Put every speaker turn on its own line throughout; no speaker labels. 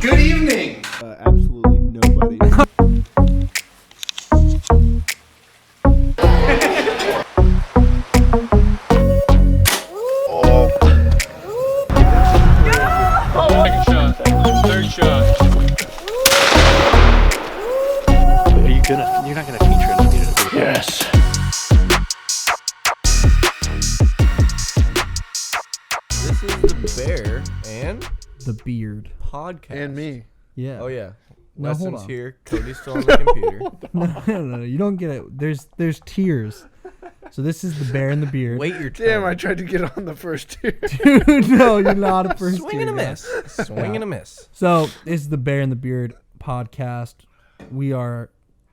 Good evening.
Absolutely nobody.
Second shot. Third shot.
You're not gonna feature in the video.
Yes.
This is the Bear and
The Beard.
podcast.
And me.
Yeah.
Oh yeah.
No, hold
Weston's
on.
here. Cody's still on the computer.
No, you don't get it. There's tiers. So this is the Bear and the Beard.
Wait your turn.
Damn, I tried to get on the first tier.
Dude, no, you're not a first
Swing
tier
and a
guy.
miss. Swing and a miss.
So this is the Bear and the Beard podcast. We are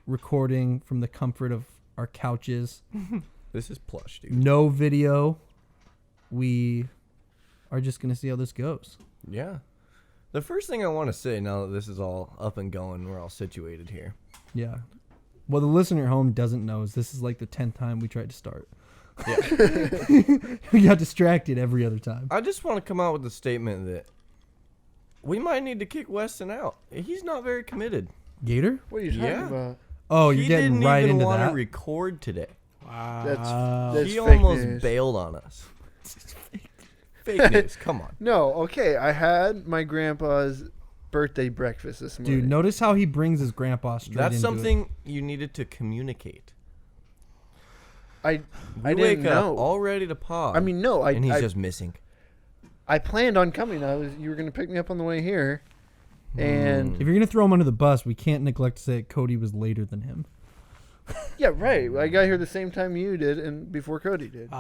recording from the comfort of our couches.
This is plush, dude.
No video. We are just gonna see how this goes.
Yeah. The first thing I want to say now that this is all up and going, we're all situated here.
Yeah. What the listener at home doesn't know is this is like the 10th time we tried to start.
Yeah.
We got distracted every other time.
I just want to come out with the statement that we might need to kick Weston out. He's not very committed.
Gator?
What are you talking
Yeah.
about?
Oh, you're
He
getting
didn't
right
even
into
want
that.
to record today.
That's
He
fake
almost
news.
bailed on us. Fake news. Come on.
No, okay. I had my grandpa's birthday breakfast this morning.
Dude, notice how he brings his grandpa straight
That's
into
something you needed to communicate.
I
We
didn't
wake
know.
up all ready to pod.
I mean, no.
and he's
I
just missing.
I planned on coming. You were gonna pick me up on the way here, and
it. If you're going to throw him under the bus, we can't neglect to say that Cody was later than him.
yeah, right. I got here the same time you did, and before Cody did.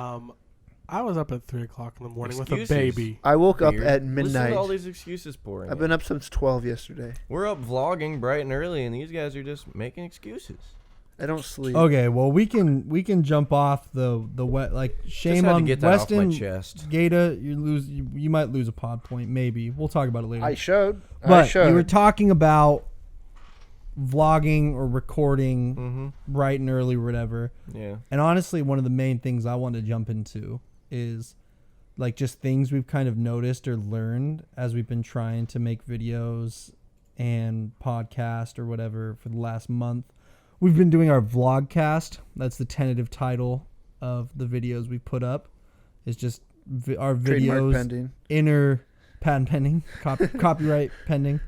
I was up at 3 o'clock in the morning
Excuses.
with a baby.
I woke up
Weird.
at
Listen
midnight.
to all these excuses pouring.
I've
in.
been up since 12 yesterday.
We're up vlogging bright and early, and these guys are just making excuses.
I don't sleep.
Okay, well we can jump off the wet like shame
Just had to
on
get that off my
Weston.
chest.
Gata, you might lose a pod point, maybe. We'll talk about it later.
I showed.
but you were talking about vlogging or recording
Mm-hmm.
bright and early or whatever.
Yeah.
And honestly, one of the main things I want to jump into is like just things we've kind of noticed or learned as we've been trying to make videos and podcast or whatever for the last month. We've been doing our vlogcast. That's the tentative title of the videos we put up. It's just our
Trademark
videos,
pending.
inner patent pending, copyright pending.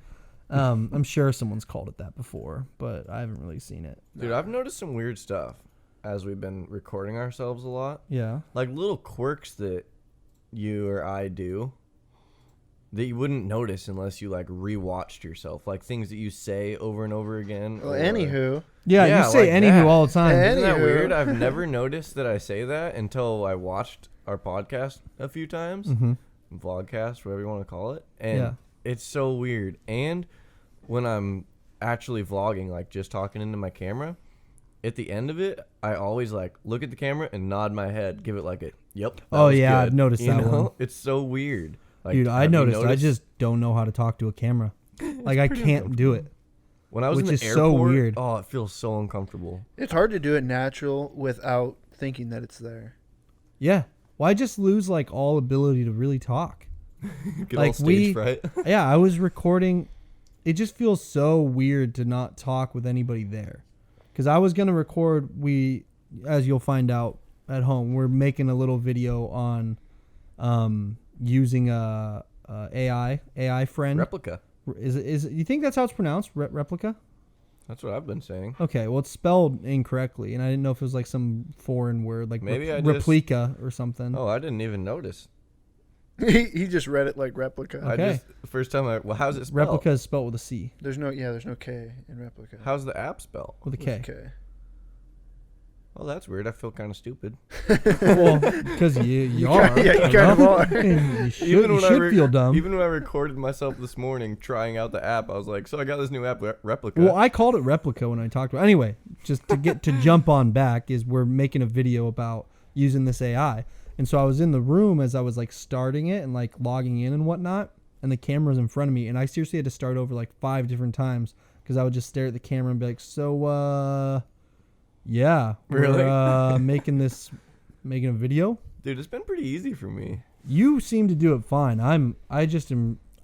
I'm sure someone's called it that before, but I haven't really seen it.
Dude, I've noticed some weird stuff as we've been recording ourselves a lot.
Yeah.
Like little quirks that you or I do that you wouldn't notice unless you like rewatched yourself. Like things that you say over and over again.
Well,
or-
anywho,
Yeah,
Yeah,
you say
like
anywho
that.
all the time.
Eh.
Isn't that
Anywho.
weird? I've never noticed that I say that until I watched our podcast a few times.
Mm-hmm.
Vlogcast, whatever you want to call it. And
Yeah.
it's so weird. And when I'm actually vlogging, like just talking into my camera, at the end of it, I always like look at the camera and nod my head, give it like a yep. that
Oh,
was
yeah,
good.
I've noticed
You
that
know?
one.
It's so weird. Like,
Dude, I
have you
noticed. I just don't know how to talk to a camera. Like I
pretty
can't do it.
when I was
which
in the
is so
airport,
weird.
oh, it feels so uncomfortable.
it's hard to do it natural without thinking that it's there.
Yeah. Well, I just lose like all ability to really talk.
Get
Like,
all stage
we-
fright.
Yeah, I was recording. It just feels so weird to not talk with anybody there. Because I was going to record, as you'll find out at home, we're making a little video on using a AI friend.
Replica.
Is it, you think that's how it's pronounced? Replica?
That's what I've been saying.
Okay, well, it's spelled incorrectly, and I didn't know if it was like some foreign word, like
Maybe I just-
replica or something.
Oh, I didn't even notice.
He just read it like replica.
Okay.
I just first time well, how's it spelled?
Replica is spelled with a C,
There's no K in replica.
How's the app spelled?
with a K.
Okay.
Well, that's weird. I feel kind of stupid.
Well, because you are.
Yeah, you
you
kind of
know?
are.
You should feel dumb.
Even when I recorded myself this morning trying out the app, I was like, so I got this new app, Replica.
Well, I called it Replica when I talked about it. Anyway, just to get to jump on back is we're making a video about using this AI. And so I was in the room as I was like starting it and like logging in and whatnot, and the camera's in front of me, and I seriously had to start over like 5 different times because I would just stare at the camera and be like, so yeah,
Really?
we're making a video.
Dude, it's been pretty easy for me.
You seem to do it fine. I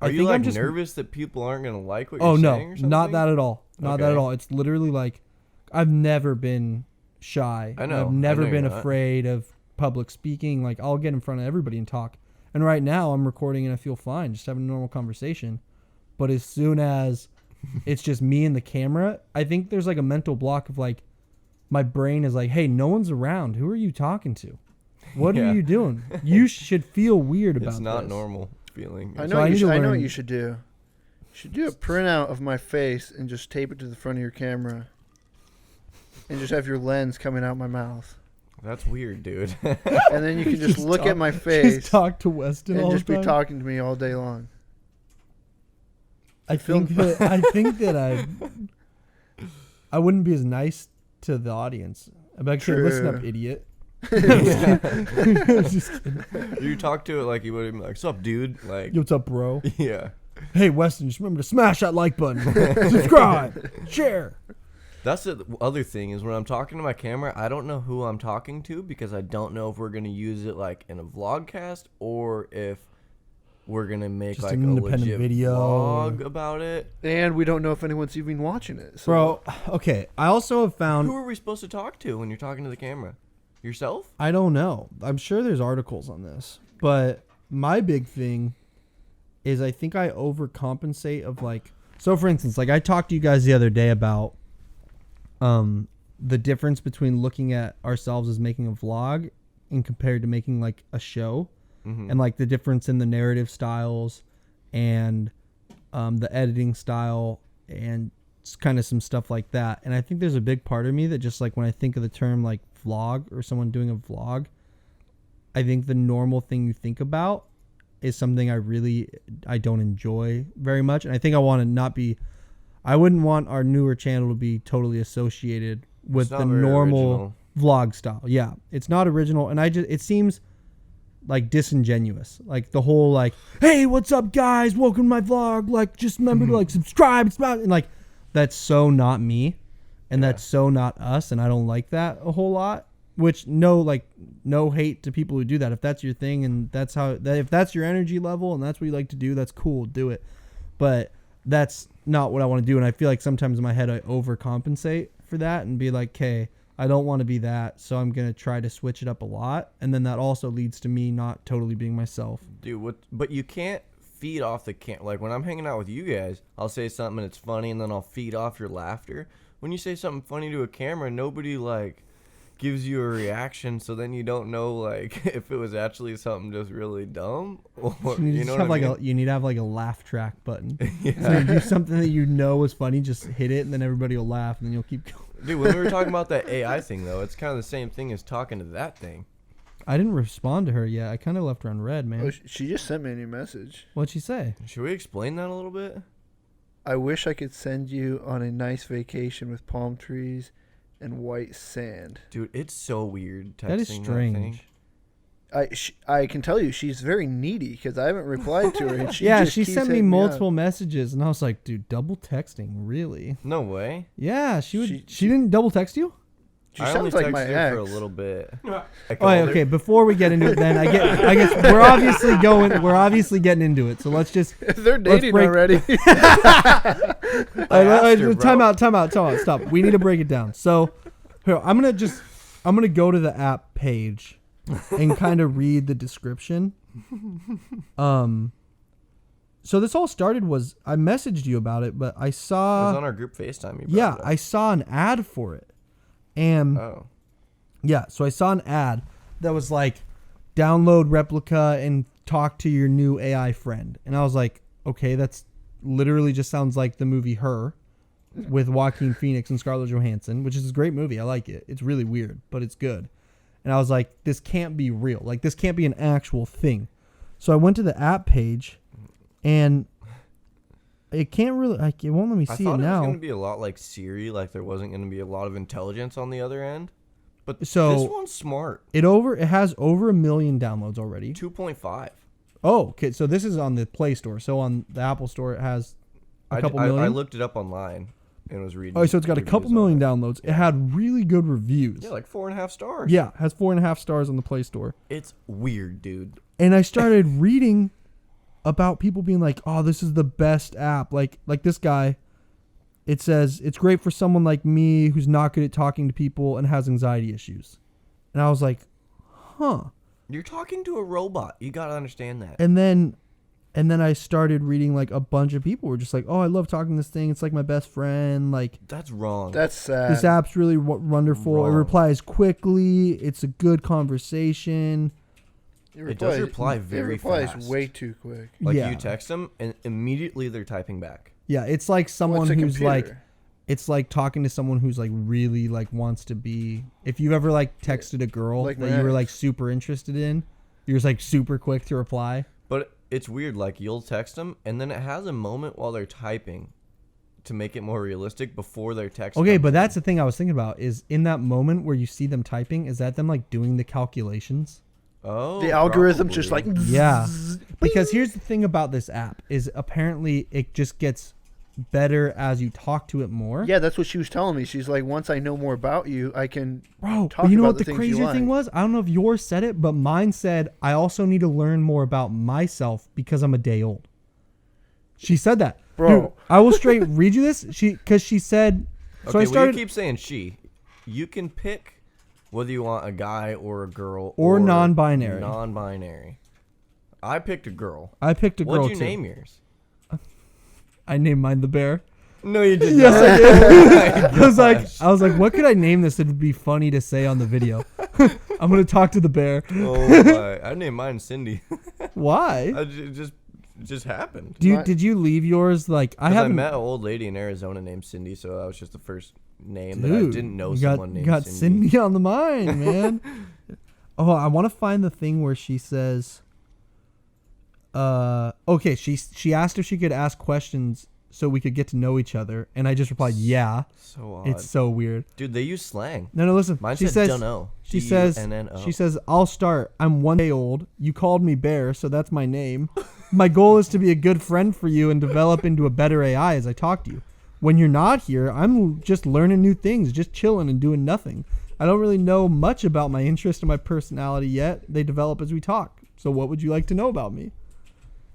Are you
think
like
I'm just
nervous that people aren't gonna like what
Oh
you're
no,
saying or something?
not that at all. Not that
Okay.
at all. It's literally like I've never been shy.
I know,
I've never
I know
been
you're not.
afraid of public speaking. Like I'll get in front of everybody and talk. And right now I'm recording and I feel fine, just having a normal conversation. But as soon as it's just me and the camera, I think there's like a mental block of like my brain is like, hey, no one's around. Who are you talking to? What
Yeah.
are you doing? You should feel weird about
It's not
this.
normal feeling.
I
So
know.
I need to
I know what
learn-
you should do. You should do a printout of my face and just tape it to the front of your camera, and just have your lens coming out my mouth,
That's weird, dude.
and then you can just look at my
Just
face
talk to Weston
and
all
just
the
be
time.
talking to me all day long.
I think that I wouldn't be as nice to the audience. I'd be like, "Hey, listen up,
True.
idiot." Just kidding.
You talk to it like you would be like, "Sup, dude?" Like,
Yo, what's up, bro?
yeah.
Hey, Weston, just remember to smash that like button, subscribe, share.
That's the other thing is when I'm talking to my camera, I don't know who I'm talking to because I don't know if we're gonna use it like in a vlogcast or if we're gonna make
Just
like
an
a
independent
legit
video.
vlog about it.
And we don't know if anyone's even watching it. So.
Bro, okay. I also have found.
Who are we supposed to talk to when you're talking to the camera? Yourself?
I don't know. I'm sure there's articles on this, but my big thing is I think I overcompensate of like. So, for instance, like I talked to you guys the other day about the difference between looking at ourselves as making a vlog and compared to making like a show, and like the difference in the narrative styles and the editing style and kind of some stuff like that. And I think there's a big part of me that just like when I think of the term like vlog or someone doing a vlog, I think the normal thing you think about is something I don't enjoy very much. And I think I want to not be, I wouldn't want our newer channel to be totally associated with
not
the
very
normal
original.
vlog style. Yeah. It's not original. And it seems like disingenuous. Like the whole like, hey, what's up guys? Welcome to my vlog. Like just remember to like subscribe. And like, that's so not me. And that's so not us. And I don't like that a whole lot. Which no hate to people who do that. If that's your thing and that's if that's your energy level and that's what you like to do, that's cool. Do it. But that's not what I want to do. And I feel like sometimes in my head I overcompensate for that and be like, okay, I don't want to be that, so I'm going to try to switch it up a lot. And then that also leads to me not totally being myself.
Dude, but you can't feed off the like when I'm hanging out with you guys, I'll say something and it's funny and then I'll feed off your laughter. When you say something funny to a camera, nobody like gives you a reaction, so then you don't know like if it was actually something just really dumb or you know what I mean?
You need to have like a laugh track button.
Yeah.
So you do something that you know is funny, just hit it and then everybody will laugh and then you'll keep going.
Dude, when we were talking about that AI thing though, it's kind of the same thing as talking to that thing.
I didn't respond to her yet. I kind of left her on red, man.
Oh, she just sent me a new message.
What'd she say?
Should we explain that a little bit?
I wish I could send you on a nice vacation with palm trees and white sand.
Dude, it's so weird texting
That is
thing.
strange.
I can tell you she's very needy because I haven't replied to her. And she
Yeah,
just
she
keeps
sent me
hitting up.
multiple messages, and I was like, dude, double texting, really?
No way.
Yeah, she
She-
didn't double text you?
She
I only
sounds like my
texted her
ex.
for a little bit. I
Oh, yeah,
called her.
okay. Before we get into it, then I guess we're obviously getting into it. So let's just
They're dating
break-
already.
asked her, bro.
time out. Stop. We need to break it down. So here, I'm gonna go to the app page and kind of read the description. So this all started was I messaged you about it, but I
It was
saw
on our group FaceTime. You brought
yeah,
it up.
I saw an ad for it. And
Oh.
yeah, so I saw an ad that was like download replica and talk to your new AI friend. And I was like, okay, that's literally just sounds like the movie Her with Joaquin Phoenix and Scarlett Johansson, which is a great movie. I like it. It's really weird, but it's good. And I was like, this can't be real. Like this can't be an actual thing. So I went to the app page and it can't really like it won't let me
I
see
thought
it
it was
now.
going to be a lot like Siri, like there wasn't going to be a lot of intelligence on the other end. But
So-
this one's smart.
It has over 1 million downloads already.
2.5.
Oh, okay. So this is on the Play Store. So on the Apple Store, it has a couple million.
I looked it up online and was reading.
Oh, so it's got a
reviews
couple
on
million
it.
downloads. It had really good reviews.
Yeah, like 4.5 stars.
Yeah, it has 4.5 stars on the Play Store.
It's weird, dude.
And I started reading about people being like, oh, this is the best app. Like this guy, it says it's great for someone like me who's not good at talking to people and has anxiety issues. And I was like, huh.
You're talking to a robot. You gotta understand that.
And then I started reading like a bunch of people were just like, oh, I love talking to this thing. It's like my best friend. Like
That's wrong.
That's sad.
this app's really wonderful.
Wrong.
It replies quickly. It's a good conversation.
It does reply very fast.
It replies way too quick.
Like
Yeah.
you text them and immediately they're typing back.
Yeah, it's like someone
Well, it's a
who's like,
computer.
it's like talking to someone who's like really like wants to be. If you've ever like texted a girl
Like
that
my
you were
ex.
like super interested in, you're just like super quick to reply.
But it's weird. Like you'll text them and then it has a moment while they're typing to make it more realistic before their text.
Okay,
comes
but
in.
that's the thing I was thinking about is in that moment where you see them typing, is that them like doing the calculations?
Oh,
The algorithm's just like
probably.
Yeah. Because here's the thing about this app is apparently it just gets better as you talk to it more.
Yeah, that's what she was telling me. She's like, once I know more about you, I can
Bro,
talk
but you know
about
what
the
the
things you
crazier thing
like.
was? I don't know if yours said it, but mine said, I also need to learn more about myself because I'm a day old. She said that.
Bro.
Dude, I will straight read you this. Because she said, so
Okay,
I
well,
started,
you keep saying she. You can pick whether you want a guy or a girl
Or non-binary.
Non-binary. I picked a girl.
I picked a girl
What'd you
too.
name yours?
I named mine the bear.
No, you did
Yes,
not.
I did.
Oh
I was like,
gosh.
what could I name this that'd be funny to say on the video? I'm gonna talk to the bear.
Oh my! I named mine Cindy.
Why?
It just happened.
Did you leave yours like I
'Cause I
haven't?
met an old lady in Arizona named Cindy, so that was just the first name that I
Dude,
didn't know
you got,
someone
you
named
got
Cindy.
Cindy on the mind, man. Oh, I want to find the thing where she says, okay, she asked if she could ask questions so we could get to know each other, and I just replied, yeah.
So odd.
It's so weird.
Dude, they use slang.
No, listen.
Mine
she
said
says,
dunno.
She says,
D-U-N-N-O.
she says, I'll start. I'm 1 day old. You called me Bear, so that's my name. My goal is to be a good friend for you and develop into a better AI as I talk to you. When you're not here, I'm just learning new things, just chilling and doing nothing. I don't really know much about my interest and my personality yet. They develop as we talk. So what would you like to know about me?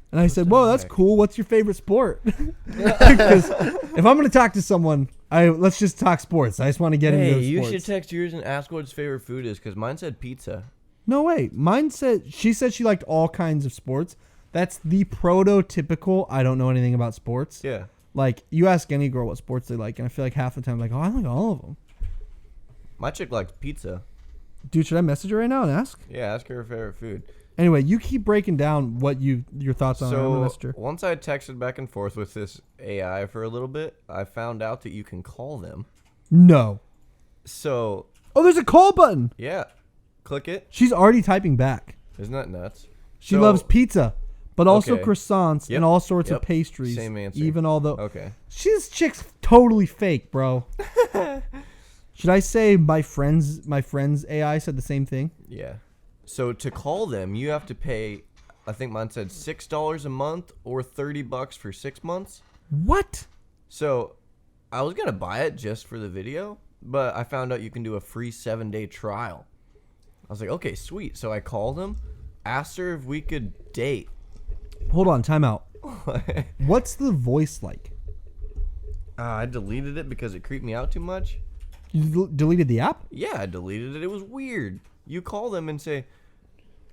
And I said, whoa, that's
heck?
cool. What's your favorite sport? Because if I'm going to talk to someone, let's just talk sports. I just want to get into
Hey, you
sports.
should text yours and ask what his favorite food is, because mine said pizza.
No way. Mine said she liked all kinds of sports. That's the prototypical I don't know anything about sports.
Yeah.
Like you ask any girl what sports they like, and I feel like half the time like, oh, I like all of them.
My chick likes pizza.
Dude, should I message her right now and ask?
Yeah, ask her her favorite food.
Anyway, you keep breaking down what your thoughts on it. I'm gonna
So
message her.
once I texted back and forth with this AI for a little bit, I found out that you can call them.
No.
So
Oh, there's a call button.
yeah, click it.
She's already typing back.
Isn't that nuts?
She
So-
loves pizza, but also
Okay.
croissants
Yep,
and all sorts
yep.
of pastries.
Same answer.
Even although
Okay.
This chick's totally fake, bro. Should I say my friend's AI said the same thing?
Yeah. So to call them, you have to pay. I think mine said $6 a month or $30 for 6 months.
What?
So I was gonna buy it just for the video, but I found out you can do a free 7-day trial. I was like, okay, sweet. So I called him, asked her if we could date.
Hold on, time out. What's the voice like?
I deleted it because it creeped me out too much.
You deleted the app?
Yeah, I deleted it. It was weird. You call them and say,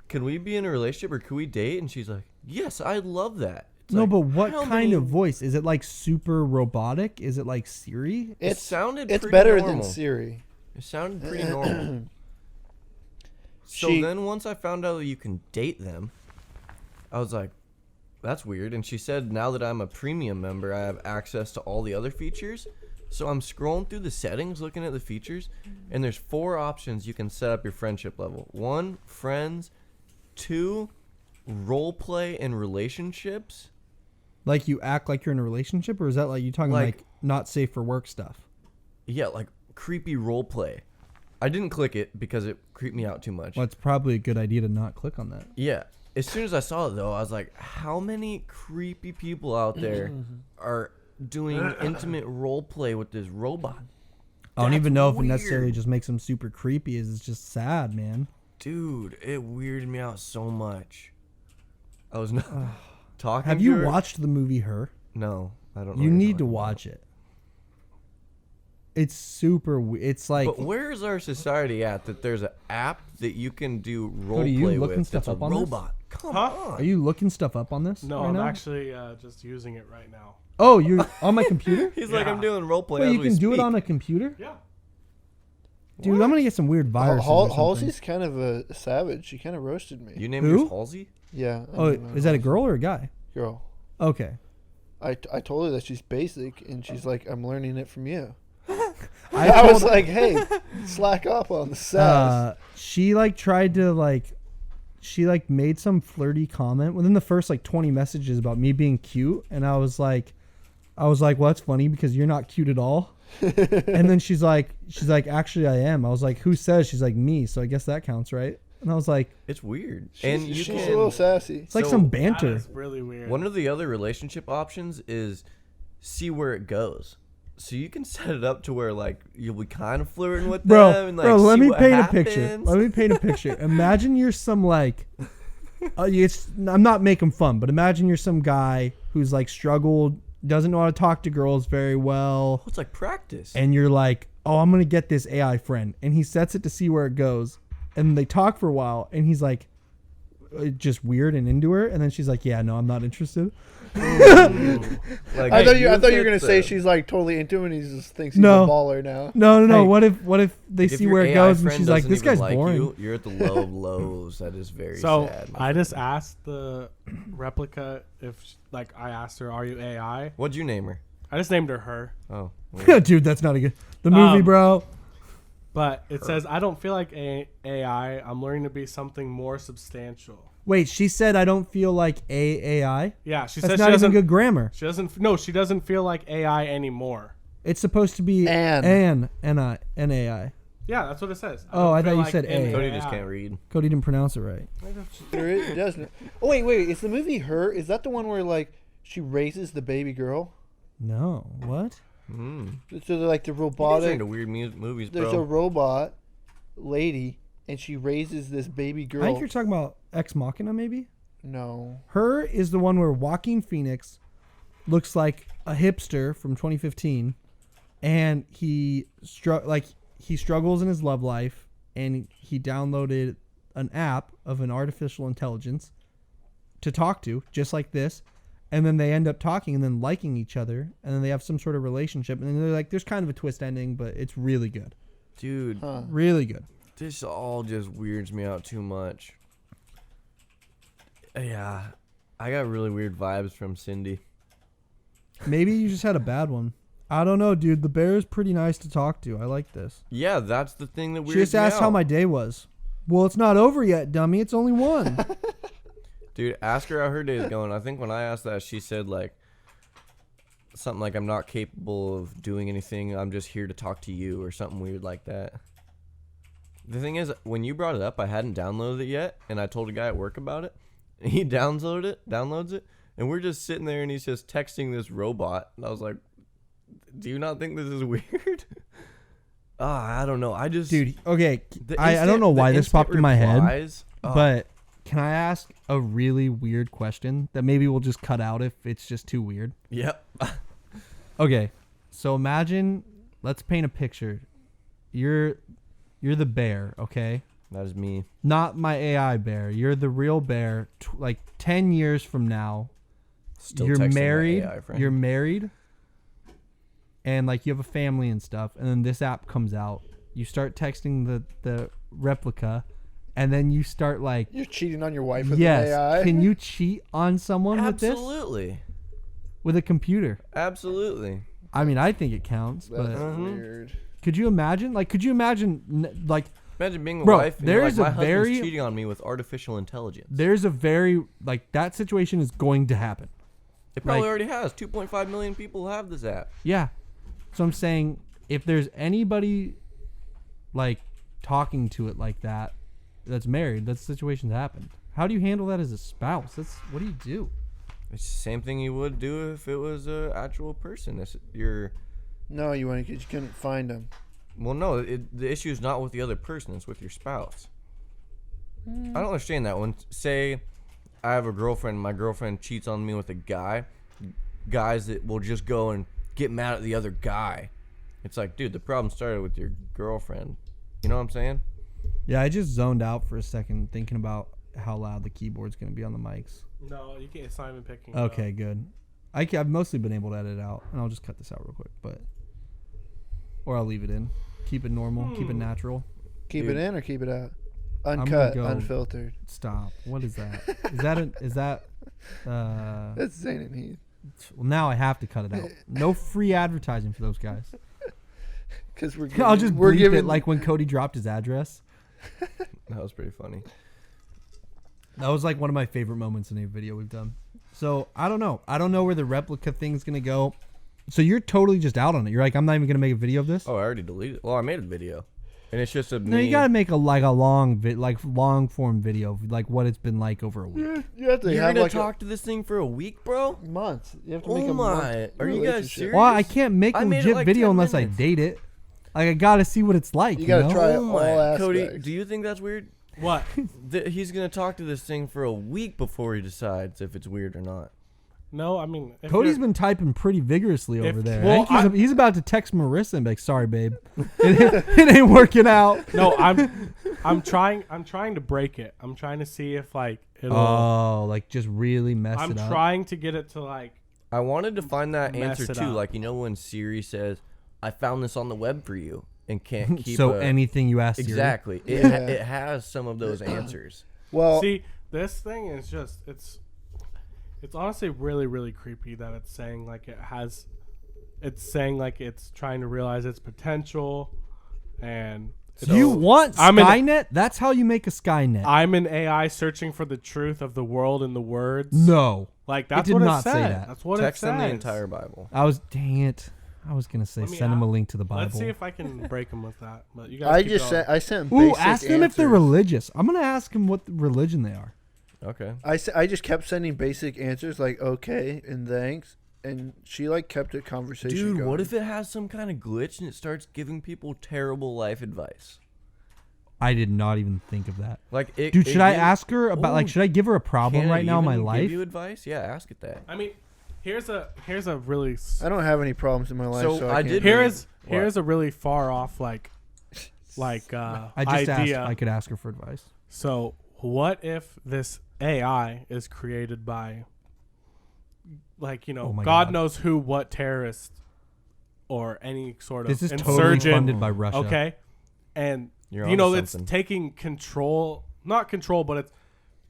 can we be in a relationship or can we date? And she's like, yes, I'd love that. It's
No,
like,
but what
how
kind
many-
of voice? Is it like super robotic? Is it like Siri?
It sounded
It's
pretty
better
normal.
than Siri.
It sounded pretty normal. So
She-
then once I found out that you can date them, I was like, that's weird. And she said now that I'm a premium member, I have access to all the other features. So I'm scrolling through the settings, looking at the features, and there's 4 options you can set up your friendship level. 1, friends. 2, role play and relationships.
Like you act like you're in a relationship, or is that like you talking like not safe for work stuff?
Yeah, like creepy role play. I didn't click it because it creeped me out too much.
Well, it's probably a good idea to not click on that.
Yeah. As soon as I saw it, though, I was like, how many creepy people out there are doing intimate role play with this robot?
I don't
That's
even know if it
weird.
necessarily just makes them super creepy. It's just sad, man.
Dude, it weirded me out so much. I was not talking.
Have
to
you
her.
watched the movie Her?
No, I don't know.
You
what you're
need to
talking
watch it. It's super. It's like.
But where is our society at that there's an app that you can do role
Cody, you
play
looking
with?
stuff
That's
up
a
on this?
robot. Come
Huh?
on.
Are you looking stuff up on this?
No,
right
I'm
now?
actually just using it right now.
Oh, you're on my computer?
He's like,
Yeah.
I'm doing role play.
Wait,
as
you
we
can do it
speak.
on a computer?
Yeah.
Dude, I'm gonna get some weird viruses. or something.
Halsey's kind of a savage. She kind of roasted me.
You named
Who?
yours Halsey?
Yeah. I
Oh,
named mine
is that a
Halsey.
girl or a guy?
Girl.
Okay.
I told her that she's basic, and she's like, I'm learning it from you.
I
I was
told-
like, hey, slack up on the sass.
she like tried to like she like made some flirty comment within the first like 20 messages about me being cute, and I was like well, that's funny because you're not cute at all. And then she's like actually I am. I was like, who says? She's like, me, so I guess that counts, right? And I was like,
It's weird.
she's
and you
she's
can.
a little sassy.
it's like
So,
some
That
banter.
is really weird.
One of the other relationship options is see where it goes. So you can set it up to where like you'll be kind of flirting with them. And, like,
Let
see
me
what
paint
happens.
a picture. Let me paint a picture. Imagine you're some like, I'm not making fun, but imagine you're some guy who's like struggled, doesn't know how to talk to girls very well,
It's like practice.
and you're like, oh, I'm gonna get this AI friend, and he sets it to see where it goes, and they talk for a while, and he's like, just weird and into her, and then she's like, yeah, no, I'm not interested.
Like,
I thought you were
fit
gonna say
the-
she's like totally into him, and he just thinks he's
No.
a baller now.
No.
Hey,
What if they
If
see
your
where it
AI
goes, and
friend
she's like,
doesn't
this
even
guy's
like
boring.
You're at the low of lows. That is very
So
sad. my
I just
friend.
asked the replica if, like, I asked her, "Are you AI?"
What'd you name her?
I just named her Her,
Oh, weird.
Dude, that's not a good. The movie, bro.
but it says I don't feel like AI. I'm learning to be something more substantial.
Wait, she said I don't feel like AI.
Yeah, she
That's
said
not
she
even
doesn't.
good grammar.
She doesn't. No, she doesn't feel like AI anymore.
It's supposed to be
An.
AI.
Yeah, that's what it says.
Oh, I
don't
thought
feel
you said
an
A.
Cody just
AI.
can't read.
Cody didn't pronounce it right.
It doesn't. Oh wait, is the movie Her? Is that the one where like she raises the baby girl?
No, what?
So they're like the
You guys are
robotic.
into weird movies,
There's
bro.
a robot lady, and she raises this baby
I
girl.
think you're talking about Ex Machina, maybe.
No.
Her is the one where Joaquin Phoenix looks like a hipster from 2015, and he struggles in his love life, and he downloaded an app of an artificial intelligence to talk to, just like this, and then they end up talking and then liking each other, and then they have some sort of relationship, and then they're like, there's kind of a twist ending, but it's really good,
Dude,
really good.
this all just weirds me out too much. Yeah, I got really weird vibes from Cindy.
Maybe you just had a bad one. I don't know, dude. The bear is pretty nice to talk to. I like this.
Yeah, that's the thing that weirds
She just asked
me
how
out.
my day was. Well, it's not over yet, dummy. It's only one.
Dude, ask her how her day is going. I think when I asked that, she said like something like, "I'm not capable of doing anything. I'm just here to talk to you," or something weird like that. The thing is, when you brought it up, I hadn't downloaded it yet, and I told a guy at work about it. And he downloads it, and we're just sitting there, and he's just texting this robot. And I was like, "Do you not think this is weird?" I don't know. I just,
Dude, okay.
the
I don't
instant-
know
the
why this
instant
popped in my head,
replies-
but can I ask a really weird question that maybe we'll just cut out if it's just too weird?
Yep.
Okay. So imagine, let's paint a picture. You're the bear, okay?
That is me.
Not my AI bear. You're the real bear. Like 10 years from now,
Still
you're
texting my
married.
AI friend.
You're married, and like you have a family and stuff. And then this app comes out. You start texting the replica, and then you start like,
You're cheating on your wife with
yes,
an AI.
can you cheat on someone with this
Absolutely.
with a computer?
Absolutely.
I mean, I think it counts,
That's
but
weird.
could you imagine? Like, could you imagine? Like,
Imagine being a
Bro,
wife and you're
there's
like,
a
my husband's
very-
cheating on me with artificial intelligence.
there's a very like that situation is going to happen.
It probably
like-
already has. 2.5 million people have this app.
Yeah. So I'm saying if there's anybody like talking to it like that that's married, that situation's happened. How do you handle that as a spouse? That's what do you do?
It's the same thing you would do if it was an actual person.
No, you wouldn't, 'cause you couldn't find him.
Well, no, the issue is not with the other person. It's with your spouse. I don't understand that one. Say I have a girlfriend. My girlfriend cheats on me with a guy. Guys that will just go and get mad at the other guy. It's like, dude, the problem started with your girlfriend. You know what I'm saying?
Yeah, I just zoned out for a second thinking about how loud the keyboard's going to be on the mics.
No, you can't. It's not even picking.
Okay, good. I've mostly been able to edit it out, and I'll just cut this out real quick, or I'll leave it in. Keep it normal. Keep it natural.
Keep
Dude.
it in or keep it out?
gonna
Uncut,
go-
unfiltered.
Stop. What is that? Is that?
That's Zane and Heath.
Well, now I have to cut it out. No free advertising for those guys.
Because
I'll just
we're
bleep
giving
it like when Cody dropped his address.
That was pretty funny.
That was like one of my favorite moments in a video we've done. So I don't know. I don't know where the replica thing's gonna go. So you're totally just out on it. You're like, I'm not even gonna make a video of this.
Oh, I already deleted it. Well, I made a video, and it's just a
No,
me.
you gotta make a long form video of like what it's been like over a week.
You have to
You're
have
gonna
like
talk to this thing for a week, bro?
a month. You have to make
Oh
a
my!
month
Are you guys
relationship.
serious?
Well, I can't make a
I made it
legit
like
video
10
unless
minutes.
I date it. Like I gotta see what it's like.
You gotta
know?
try
Oh
all
my, Cody,
aspects.
do you think that's weird?
What?
He's gonna talk to this thing for a week before he decides if it's weird or not.
No, I mean, if
Cody's
you're-
been typing pretty vigorously over there.
well,
I think he's about to text Marissa and be like, "Sorry, babe, it ain't working out."
No, I'm trying to break it. I'm trying to see if like it'll.
Oh, like just really mess
I'm
it up.
trying to get it to like.
I wanted to find that
Mess
answer
it
too.
up.
Like, you know when Siri says, "I found this on the web for you," and can't keep
So
a-
anything you ask Siri.
exactly. It
Yeah.
it has some of those answers.
Well,
See, this thing is just it's honestly really really creepy that it's saying like it's saying like it's trying to realize its potential, and
Do you want
I'm in-
Skynet? That's how you make a Skynet.
I'm an AI searching for the truth of the world in the words.
No,
Like that's
did
what
not
it
say
said.
that.
That's what
Text
it says.
them the entire Bible.
dang it. I was gonna say
Let me
send him a
out.
link to the Bible.
Let's see if I can break them with that. But you guys
I
keep
just
going.
sent. I sent.
Ooh,
basic
ask them if they're
answers.
religious. I'm gonna ask them what religion they are.
Okay.
I just kept sending basic answers like okay and thanks, and she like kept a conversation.
Dude,
going.
what if it has some kind of glitch and it starts giving people terrible life advice?
I did not even think of that.
Like, it,
Dude,
it
should I
gives-
ask her about
Ooh,
like should I give her a problem
can it
right now in my
even
life?
Give you advice? Yeah, ask it that.
I mean, here's a really
I don't have any problems in my life,
So
so
I
I
did
can't.
here
read-
is here's a really far off like
I just
idea.
asked I could ask her for advice.
So what if this AI is created by like
Oh my
God
God.
knows who, what terrorist or any sort of
This is totally
insurgent?
funded by Russia.
Okay, and
You're
you know
onto
it's
something.
taking control, not control, but it's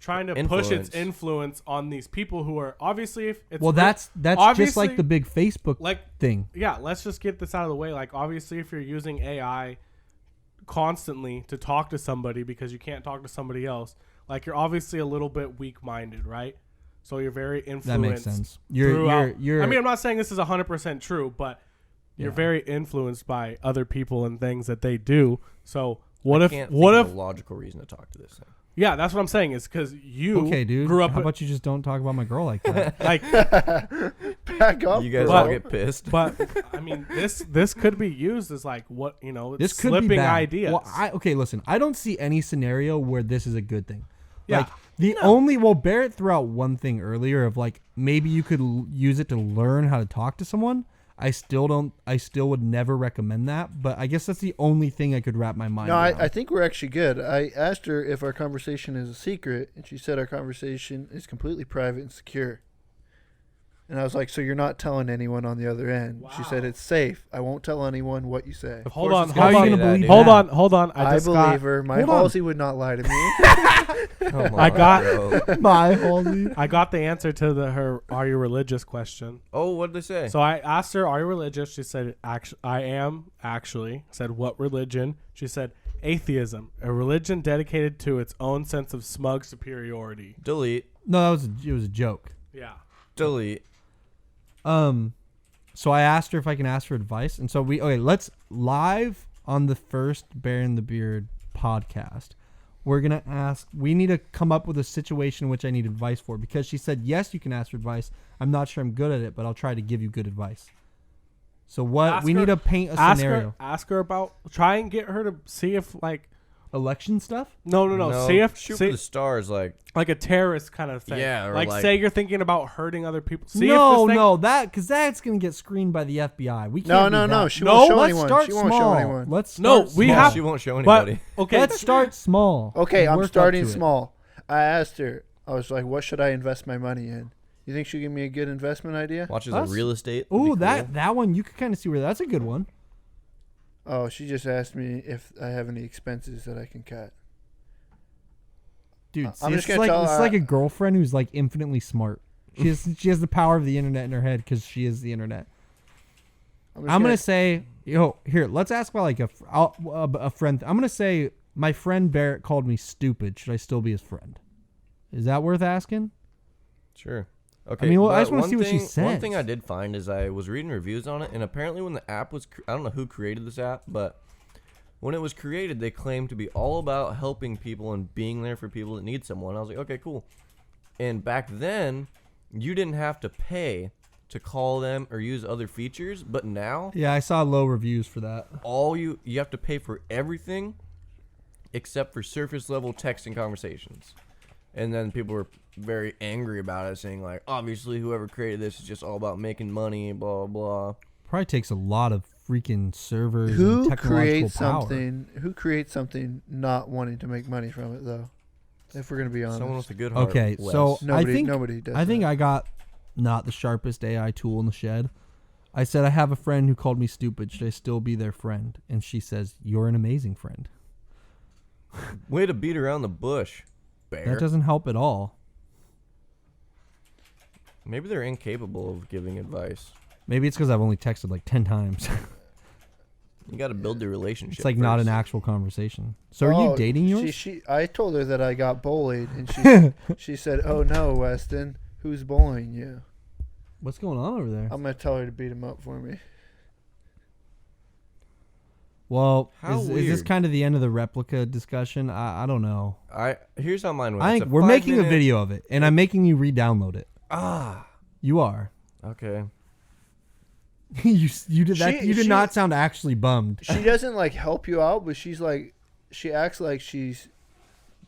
trying to push its
Influence.
influence on these people who are obviously if it's
Well, that's just
obviously-
like the big Facebook
like
thing.
yeah, let's just get this out of the way. Like, obviously, if you're using AI constantly to talk to somebody because you can't talk to somebody else, like, you're obviously a little bit weak-minded, right? So you're very influenced.
That makes sense.
throughout-
You're
I mean, I'm not saying this is 100% true, but you're
Yeah.
very influenced by other people and things that they do. So what
I
if?
can't
What
think
if?
of a logical reason to talk to this thing?
Yeah, that's what I'm saying. Is because you
okay, dude.
grew up
How about you just don't talk about my girl like that?
like.
Back up.
You guys
bro.
all get pissed.
But I mean, this could be used as like what
This could
slipping
be bad.
ideas.
Well, okay, listen. I don't see any scenario where this is a good thing.
Yeah.
Like the only Barrett threw out one thing earlier of like maybe you could use it to learn how to talk to someone. I still would never recommend that, but I guess that's the only thing I could wrap my mind
No,
around.
I think we're actually good. I asked her if our conversation is a secret, and she said our conversation is completely private and secure. And I was like, so you're not telling anyone on the other end? She said
Wow.
it's safe. I won't tell anyone what you say.
Hold
course
on,
it's
How are
hold
you
on,
gonna believe
hold
that?
on.
I
just
believe
got,
her. My
Hold on.
Halsey would not lie to me.
Come
I
on,
got-
bro.
My Halsey.
I got the answer to her "Are you religious?" question.
Oh, what did they say?
So I asked her, "Are you religious?" She said, "I am actually." I said, "What religion?" She said, "Atheism, a religion dedicated to its own sense of smug superiority."
Delete.
No, it was a joke.
Yeah.
Delete.
So I asked her if I can ask for advice, and so let's live on the first Bear in the Beard podcast. We're gonna ask. We need to come up with a situation in which I need advice for, because she said yes, you can ask for advice. I'm not sure I'm good at it, but I'll try to give you good advice. So what
Ask
we
her-
need to paint a
Ask
scenario.
her about. Try and get her to see if like
Election stuff?
No. Say if
shoot
say,
for the stars, like
a terrorist kind of thing.
Yeah, or
like
like-
say you're thinking about hurting other people. See
No,
if this thing,
no, because that's gonna get screened by the FBI. We can't.
No,
do
no, no.
that.
She won't show
Let's
anyone.
start
She won't
small.
show anyone.
Let's
No,
start
we
small.
have-
she won't show
But
anybody.
okay,
Let's start small.
Okay,
and
I'm
work up
starting
to it.
small. I asked her. I was like, "What should I invest my money in?" You think she'll give me a good investment idea?
Watches
Us?
a real estate. That'd be
Ooh,
cool.
that one you could kind of see where that's a good one.
Oh, she just asked me if I have any expenses that I can cut.
Dude,
I'm
see,
just
it's
gonna
like
tell
it's
her-
like a girlfriend who's like infinitely smart. She has the power of the internet in her head because she is the internet.
just
I'm gonna say, here, let's ask about like a friend. I'm gonna say my friend Barrett called me stupid. Should I still be his friend? Is that worth asking?
Sure. Okay.
mean, well, I
but
just wanna
one
see what she
thing- One
says.
thing I did find is I was reading reviews on it, and apparently when the app was, I don't know who created this app, but when it was created, they claimed to be all about helping people and being there for people that need someone. I was like, okay, cool. And back then, you didn't have to pay to call them or use other features, but now
Yeah, I saw low reviews for that.
all you have to pay for everything except for surface level text and conversations. And then people were very angry about it, saying like, obviously whoever created this is just all about making money, blah blah.
Probably takes a lot of freaking servers. and
Who
technological
creates
power.
something? Who creates something not wanting to make money from it though? If we're gonna be honest,
Someone with a good heart.
Okay,
Wes.
so
nobody
I
nobody does.
think
that.
I got not the sharpest AI tool in the shed. I said I have a friend who called me stupid. Should I still be their friend? And she says, "You're an amazing friend."
Way to beat around the bush, Bear.
That doesn't help at all.
Maybe they're incapable of giving advice.
Maybe it's because I've only texted like 10 times.
You got to build the relationship.
It's like not an
first.
actual conversation. So are you
Oh,
dating yours?
I told her that I got bullied, and she said, "Oh no, Weston, who's bullying you?"
What's going on over there?
I'm gonna tell her to beat him up for me.
Well,
How
is this
weird.
kind of the end of the replica discussion? I don't know.
Here's how mine went.
I
It's
think
a
we're making a
5-minute
video of it, and I'm making you re-download it.
Ah.
You are.
Okay.
you did that.
She-
You did
she-
not sound actually bummed.
She doesn't like help you out, but she acts like she's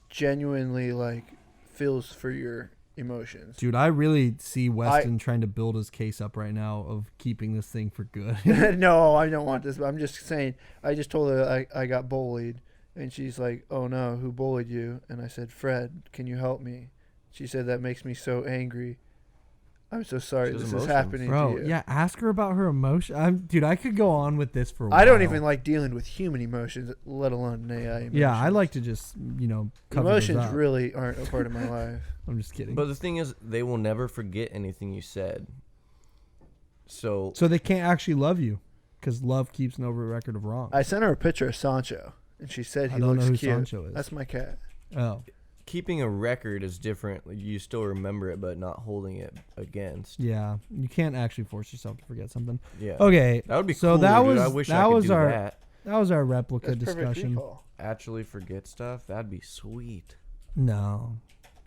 genuinely like feels for your emotions.
Dude, I really see Weston trying to build his case up right now of keeping this thing for good.
No, I don't want this. But I'm just saying. I just told her I got bullied, and she's like, "Oh no, who bullied you?" And I said, "Fred, can you help me?" She said, "That makes me so angry. I'm so sorry
She has
this
emotions.
is happening
Bro,
to you."
yeah, ask her about her emotion. Dude, I could go on with this for a while.
I don't even like dealing with human emotions, let alone an AI emotions.
Yeah, I like to just, cover those
emotions
up.
really aren't a part of my life.
I'm just kidding.
But the thing is, they will never forget anything you said. So
So they can't actually love you because love keeps no record of wrong.
I sent her a picture of Sancho, and she said
I
he
don't
looks
know who
cute.
Sancho is.
That's my cat.
Oh.
keeping a record is different. Like, you still remember it, but not holding it against.
Yeah, you can't actually force yourself to forget something.
Yeah.
Okay,
That would be
so
cool.
that
dude.
was
I wish
that
I could
was
do
our
that.
that was our replica
That's perfect
discussion.
recall.
Actually forget stuff. That'd be sweet.
No,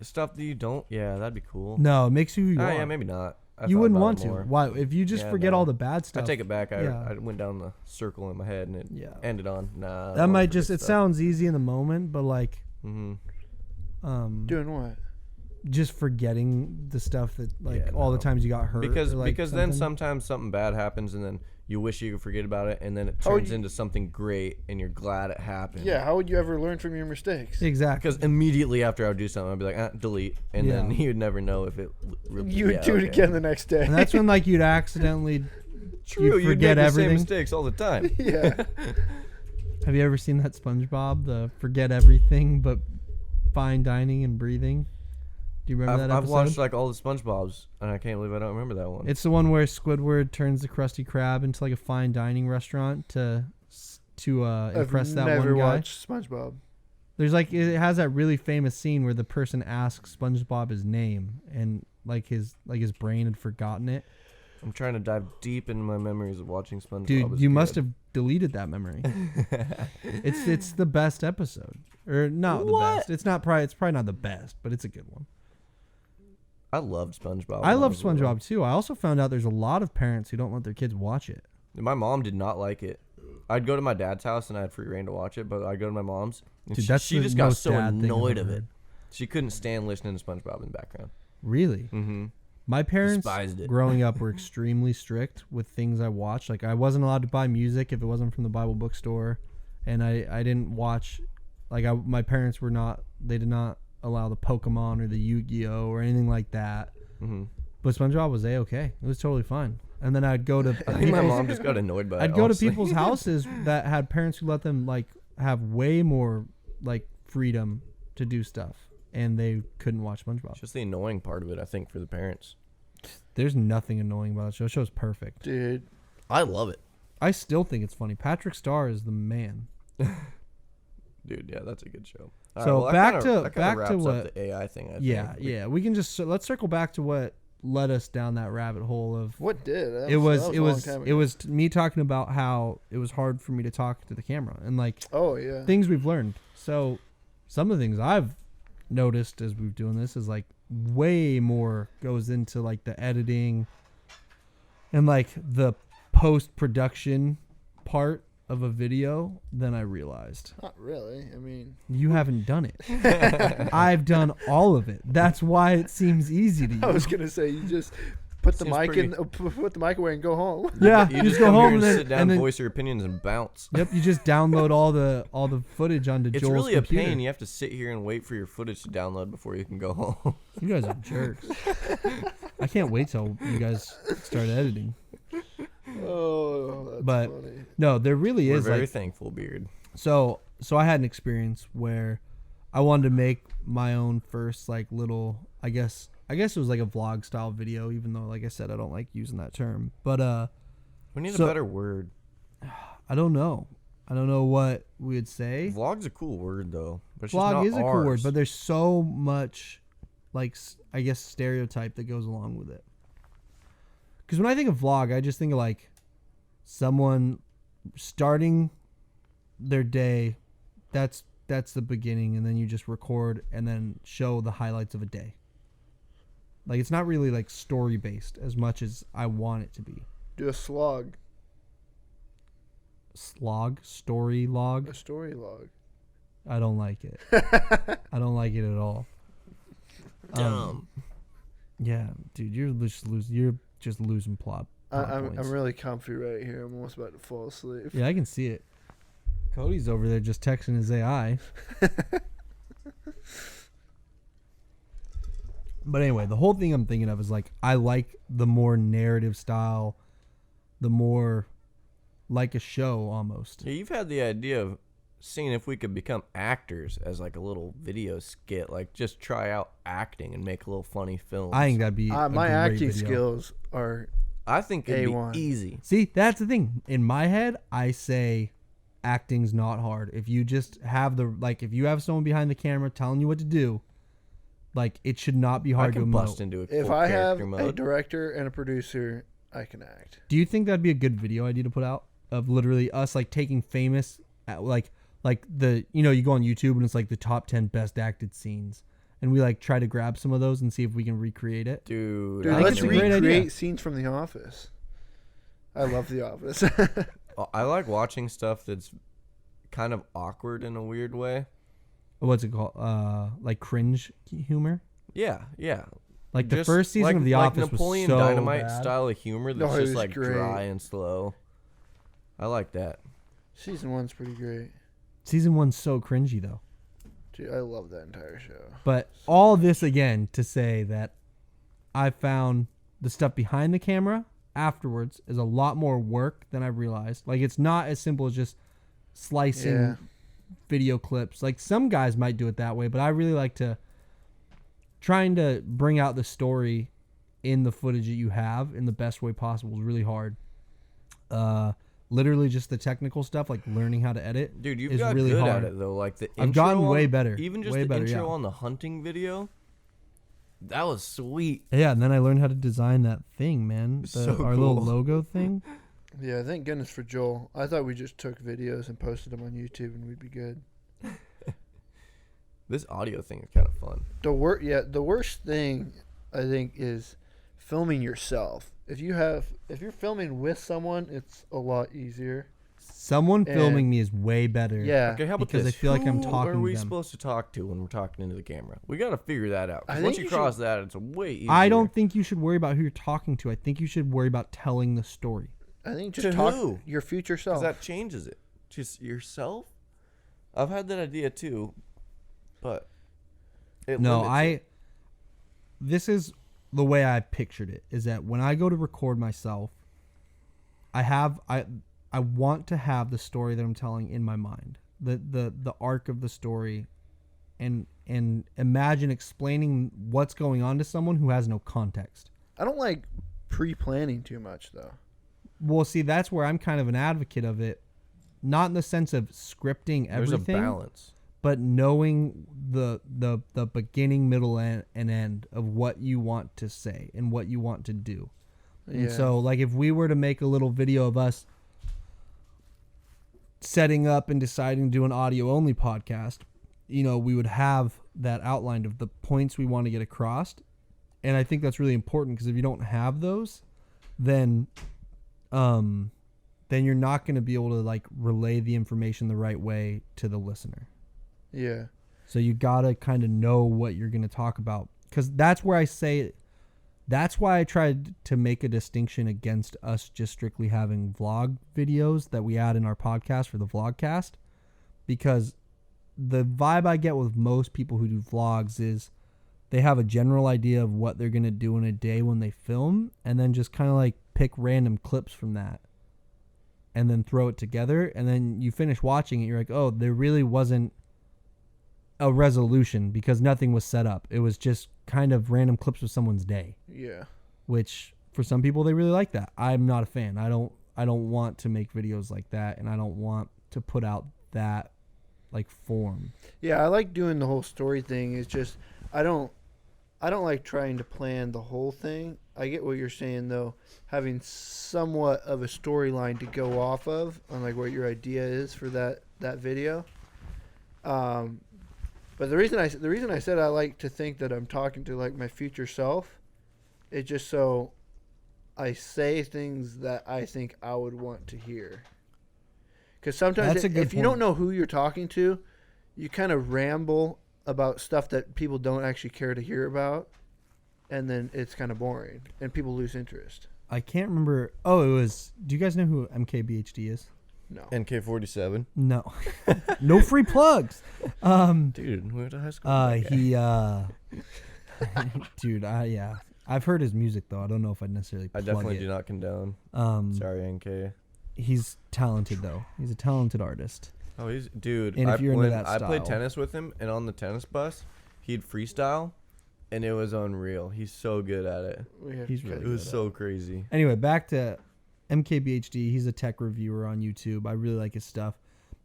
Stuff that you don't. Yeah, that'd be cool.
no, it makes you who you
Oh,
are.
yeah, maybe not. I
You
thought
wouldn't
about
want
it
to.
more.
Why? If you just
Yeah,
forget
no.
all the bad
I
stuff,
take it back.
Yeah.
I went down the circle in my head and it
Yeah.
ended on. Nah.
that might just. It sounds easy in the moment, but like,
Mm-hmm.
Doing what?
just forgetting the stuff that like
Yeah,
all the
no.
times you got hurt.
Because
or, like,
then
something.
sometimes something bad happens and then you wish you could forget about it and then it
How would
turns
you-
into something great and you're glad it happened.
Yeah, how would you ever learn from your mistakes?
Exactly.
Because immediately after I would do something, I'd be like, delete, and then
Yeah.
you'd never know if it. Really,
You would
yeah,
do it
okay.
again the next day.
And that's when like you'd accidentally
True,
you'd
you'd
forget
make the
everything.
same mistakes all the time.
Yeah.
Have you ever seen that SpongeBob, the forget everything but fine dining and breathing? Do you remember that
I've
episode?
watched like all the SpongeBob's, and I can't believe I don't remember that one.
It's the one where Squidward turns the Krusty Krab into like a fine dining restaurant to impress
I've
that
never
one guy.
watched SpongeBob.
There's like it has that really famous scene where the person asks SpongeBob his name and like his brain had forgotten it.
I'm trying to dive deep into my memories of watching SpongeBob.
Dude,
as
you
a
must
kid.
have deleted that memory. It's the best episode, or not the
What?
best. It's probably not the best, but it's a good one.
I loved SpongeBob.
I
when
love
was little.
SpongeBob too. I also found out there's a lot of parents who don't let their kids watch it.
My mom did not like it. I'd go to my dad's house and I had free reign to watch it, but I'd go to my mom's. And
Dude, that's
she
the
just got
most
so
dad thing I've
annoyed
ever
of it.
heard.
She couldn't stand listening to SpongeBob in the background.
Really?
Mm-hmm.
My parents
Despised it.
growing up were extremely strict with things I watched. Like, I wasn't allowed to buy music if it wasn't from the Bible bookstore, and I didn't watch. Like, my parents were not. They did not allow the Pokemon or the Yu-Gi-Oh or anything like that.
Mm-hmm.
But SpongeBob was okay. It was totally fine. And then I'd go to.
I think my mom just got annoyed by it.
I'd go to
honestly.
people's houses that had parents who let them like have way more like freedom to do stuff, and they couldn't watch SpongeBob.
It's just the annoying part of it, I think, for the parents.
There's nothing annoying about the show. The show's perfect.
Dude.
I love it.
I still think it's funny. Patrick Starr is the man.
Dude, yeah, that's a good show.
So
that
back
kinda-
to-
that kinda
back to
wraps up
what-
the AI thing. I
Yeah,
think.
yeah. We can just let's circle back to what led us down that rabbit hole of.
What did? That
It was
that
it
a long
was
time
it
ago.
was me talking about how it was hard for me to talk to the camera and like
Oh, yeah.
things we've learned. So some of the things I've noticed as we've doing this is like way more goes into like the editing and like the post production part of a video than I realized.
Not really. I mean,
You haven't done it. I've done all of it. That's why it seems easy to you.
I was going to say, you just put the
Seems
mic
pretty-
put the mic away and go home.
Yeah,
You
you
just
go
come here
home
and
and then,
sit down,
and then
voice your opinions, and bounce.
yep, you just download all the footage onto
It's
Joel's
really
computer.
a pain. You have to sit here and wait for your footage to download before you can go home.
You guys are jerks. I can't wait till you guys start editing.
Oh, that's
But-
funny.
No, there really
We're
is
very
like
thankful, Beard.
so I had an experience where I wanted to make my own first like little I guess it was like a vlog style video, even though like I said I don't like using that term. But
We need
So-
a better word.
I don't know. I don't know what we would say.
Vlog's a cool word, though. But it's just
Vlog
not
is a cool word,
ours.
but there's so much like I guess stereotype that goes along with it. Because when I think of vlog, I just think of like someone starting their day. That's the beginning, and then you just record and then show the highlights of a day. Like it's not really like story based as much as I want it to be.
Do a slog,
Slog, story log.
a story log.
I don't like it. I don't like it at all.
Dumb.
Yeah, dude, you're just losing plot. plot
I'm
points.
really comfy right here. I'm almost about to fall asleep.
Yeah, I can see it. Cody's over there just texting his AI. But anyway, the whole thing I'm thinking of is like I like the more narrative style, the more like a show almost.
Yeah, you've had the idea of seeing if we could become actors as like a little video skit, like just try out acting and make a little funny films.
I think that'd be a
My
great
acting
video.
skills are
I think it'd
A1.
be easy.
See, that's the thing. In my head, I say acting's not hard. If you just have if you have someone behind the camera telling you what to do, like it should not be
I
hard to
can
emote.
bust into a
if
full
I have
character
a
mode.
director and a producer, I can act.
Do you think that'd be a good video idea to put out of literally us like taking famous like the you go on YouTube and it's like the top 10 best acted scenes and we like try to grab some of those and see if we can recreate it?
Dude,
Dude,
I think
let's
it's a great idea.
recreate scenes from The Office. I love The Office.
I like watching stuff that's kind of awkward in a weird way.
What's it called? Like cringe humor?
Yeah, yeah.
Like the
Just
first season of The
like
Office
Napoleon
was so
Dynamite
bad.
style of humor that's
No, it
just
was
like
great.
dry and slow. I like that.
Season 1's pretty great.
Season 1's so cringy though.
Dude, I love that entire show.
But all this again to say that I found the stuff behind the camera afterwards is a lot more work than I realized. Like it's not as simple as just slicing
Yeah.
video clips. Like some guys might do it that way, but I really like to trying to bring out the story in the footage that you have in the best way possible is really hard. Literally just the technical stuff, like learning how to edit.
Dude, you've
is
got
really
good
hard.
at it though. Like the intro
I've gotten way
on-
better.
Even just
Way
the
better,
intro
yeah.
on the hunting video. That was sweet.
Yeah, and then I learned how to design that thing, man.
So
our little
cool.
logo thing.
Yeah, thank goodness for Joel. I thought we just took videos and posted them on YouTube and we'd be good.
This audio thing is kind of fun.
The worst thing I think is filming yourself. If you're filming with someone, it's a lot easier.
someone
And-
filming me is way better.
Yeah.
Okay, how about
Because
this?
I feel like I'm
Who
talking
are we
to them.
supposed to talk to when we're talking into the camera? We got to figure that out. 'Cause
I
once
think
you
you
cross that, it's way easier.
I don't think you should worry about who you're talking to. I think you should worry about telling the story.
I think
To
just talk
who?
your future
'Cause
self.
that changes it. Just yourself. I've had that idea too, but it
No,
limits it.
this is the way I pictured it, is that when I go to record myself, I want to have the story that I'm telling in my mind. The arc of the story, and imagine explaining what's going on to someone who has no context.
I don't like pre-planning too much though.
Well, see, that's where I'm kind of an advocate of it, not in the sense of scripting
There's
everything,
a balance.
but knowing the beginning, middle, and end of what you want to say and what you want to do. And
Yeah.
so, like, if we were to make a little video of us setting up and deciding to do an audio-only podcast, you know, we would have that outlined of the points we want to get across. And I think that's really important, because if you don't have those, then you're not going to be able to, like, relay the information the right way to the listener.
Yeah.
So you got to kind of know what you're going to talk about, because that's where I say, that's why I tried to make a distinction against us just strictly having vlog videos that we add in our podcast for the vlogcast, because the vibe I get with most people who do vlogs is they have a general idea of what they're going to do in a day when they film, and then just kind of like pick random clips from that and then throw it together. And then you finish watching it, you're like, oh, there really wasn't a resolution because nothing was set up. It was just kind of random clips of someone's day,
Yeah.
which for some people they really like that. I'm not a fan. I don't want to make videos like that, and I don't want to put out that like form.
Yeah, I like doing the whole story thing. It's just I don't like trying to plan the whole thing. I get what you're saying though, having somewhat of a storyline to go off of on like what your idea is for that video. But the reason I said I like to think that I'm talking to like my future self, it's just so I say things that I think I would want to hear. Because sometimes
That's a good
if you don't know who you're talking to, you kind of ramble about stuff that people don't actually care to hear about, and then it's kind of boring, and people lose interest.
I can't remember. Oh, it was. Do you guys know who MKBHD is?
No.
NK47.
No, no free plugs.
Dude, we went to high school.
Dude, yeah, I've heard his music though. I don't know if I'd necessarily.
I
Plug
definitely
it.
do not condone. Sorry, NK.
He's talented though. He's a talented artist.
Oh, he's dude.
And if you're into
when
that
I played
style.
tennis with him, and on the tennis bus, he'd freestyle, and it was unreal. He's so good at it.
He's really
It was
good.
so crazy.
Anyway, back to MKBHD. He's a tech reviewer on YouTube. I really like his stuff,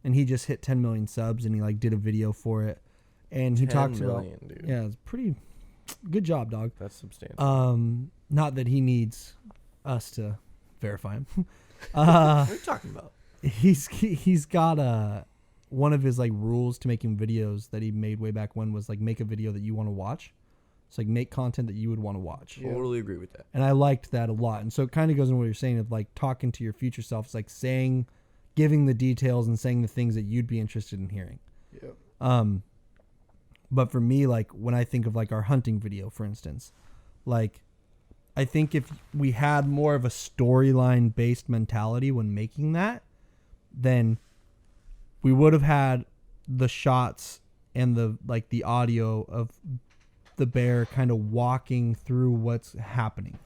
and he just hit 10 million subs, and he like did a video for it, and he
10
talks
million,
about.
dude.
Yeah, it's pretty good job, dog.
That's substantial.
Not that he needs us to verify him.
What are you talking about?
He's got one of his like rules to making videos that he made way back when was like make a video that you want to watch. It's like make content that you would want to watch.
Yeah.
Totally agree with that.
And I liked that a lot. And so it kind of goes into what you're saying of like talking to your future self. It's like giving the details and saying the things that you'd be interested in hearing.
Yeah.
But for me, like when I think of like our hunting video, for instance, like I think if we had more of a storyline based mentality when making that, then we would have had the shots and the audio of the bear kind of walking through what's happening.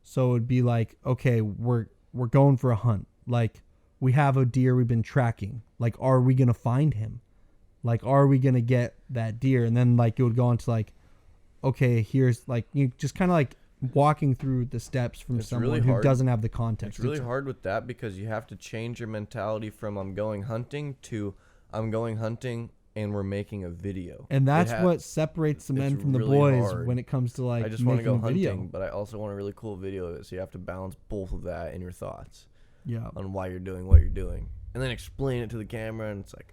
So it'd be like, okay, we're going for a hunt. Like we have a deer we've been tracking. Like, are we going to find him? Like, are we going to get that deer? And then like it would go into like, okay, here's like, you just kind of like walking through the steps from
It's
someone
really
who
hard.
doesn't have the context.
It's really hard with that because you have to change your mentality from I'm going hunting to I'm going hunting and we're making a video.
And that's what separates the men
it's
from the
really
boys
hard.
when it comes to like
I just want to
making
go
a video.
hunting, but I also want a really cool video of it. So you have to balance both of that in your thoughts
Yeah.
on why you're doing what you're doing, and then explain it to the camera. And it's like,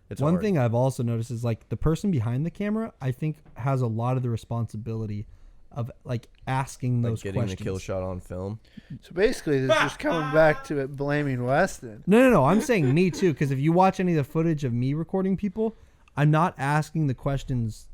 it's
One
hard.
thing I've also noticed is like the person behind the camera, I think, has a lot of the responsibility of like asking
Like
those
getting
questions.
the kill shot on film.
So basically, this is just coming back to it blaming Weston.
No. I'm saying me too, because if you watch any of the footage of me recording people, I'm not asking the questions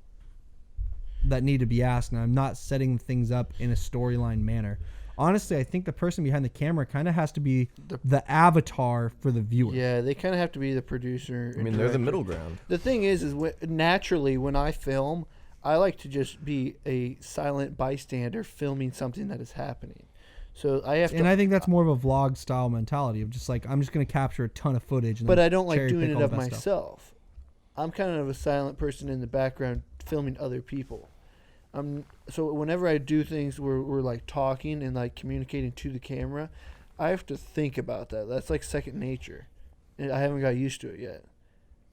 that need to be asked, and I'm not setting things up in a storyline manner. Honestly, I think the person behind the camera kind of has to be the avatar for the viewer.
Yeah, they kind of have to be the producer.
I mean, they're the middle ground.
The thing is naturally when I film, I like to just be a silent bystander filming something that is happening. So I have to.
And I think that's more of a vlog style mentality of just like, I'm just going to capture a ton of footage. And
But
then
I don't like
cherry
doing
pick
it
all
of
the best
myself.
stuff.
I'm kind of a silent person in the background filming other people. So whenever I do things where we're like talking and like communicating to the camera, I have to think about that. That's like second nature. And I haven't got used to it yet.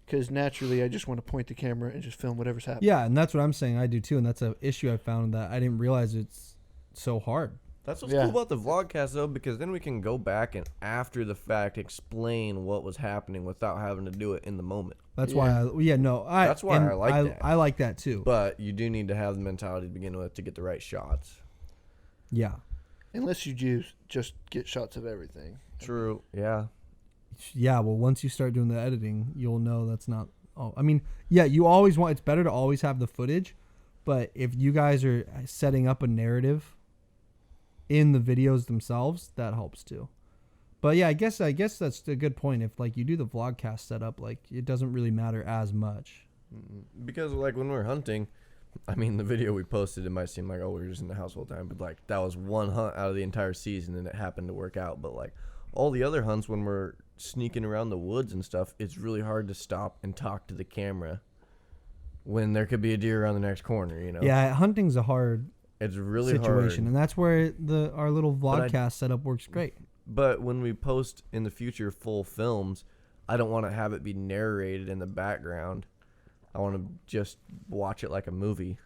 Because naturally I just want to point the camera and just film whatever's happening.
Yeah, and that's what I'm saying. I do too, and that's an issue I found that I didn't realize it's so hard.
That's what's
Yeah.
cool about the vlogcast, though, because then we can go back and after the fact explain what was happening without having to do it in the moment.
That's
Yeah.
why
That's why I like that.
I like that too.
But you do need to have the mentality to begin with to get the right shots.
Yeah.
Unless you just get shots of everything.
True. Yeah.
Yeah, well, once you start doing the editing, you'll know that's not. Oh, I mean, yeah, you always want. It's better to always have the footage, but if you guys are setting up a narrative in the videos themselves, that helps too. But yeah, I guess that's a good point. If like you do the vlogcast setup, like it doesn't really matter as much.
Because like when we're hunting, I mean the video we posted, it might seem like, oh, we're just in the house all the time, but like that was one hunt out of the entire season and it happened to work out. But like all the other hunts when we're sneaking around the woods and stuff, it's really hard to stop and talk to the camera when there could be a deer around the next corner, you know?
Yeah, hunting's a hard
It's really
situation,
hard.
and that's where our little
But
vlogcast setup works great.
But when we post in the future full films, I don't want to have it be narrated in the background. I want to just watch it like a movie.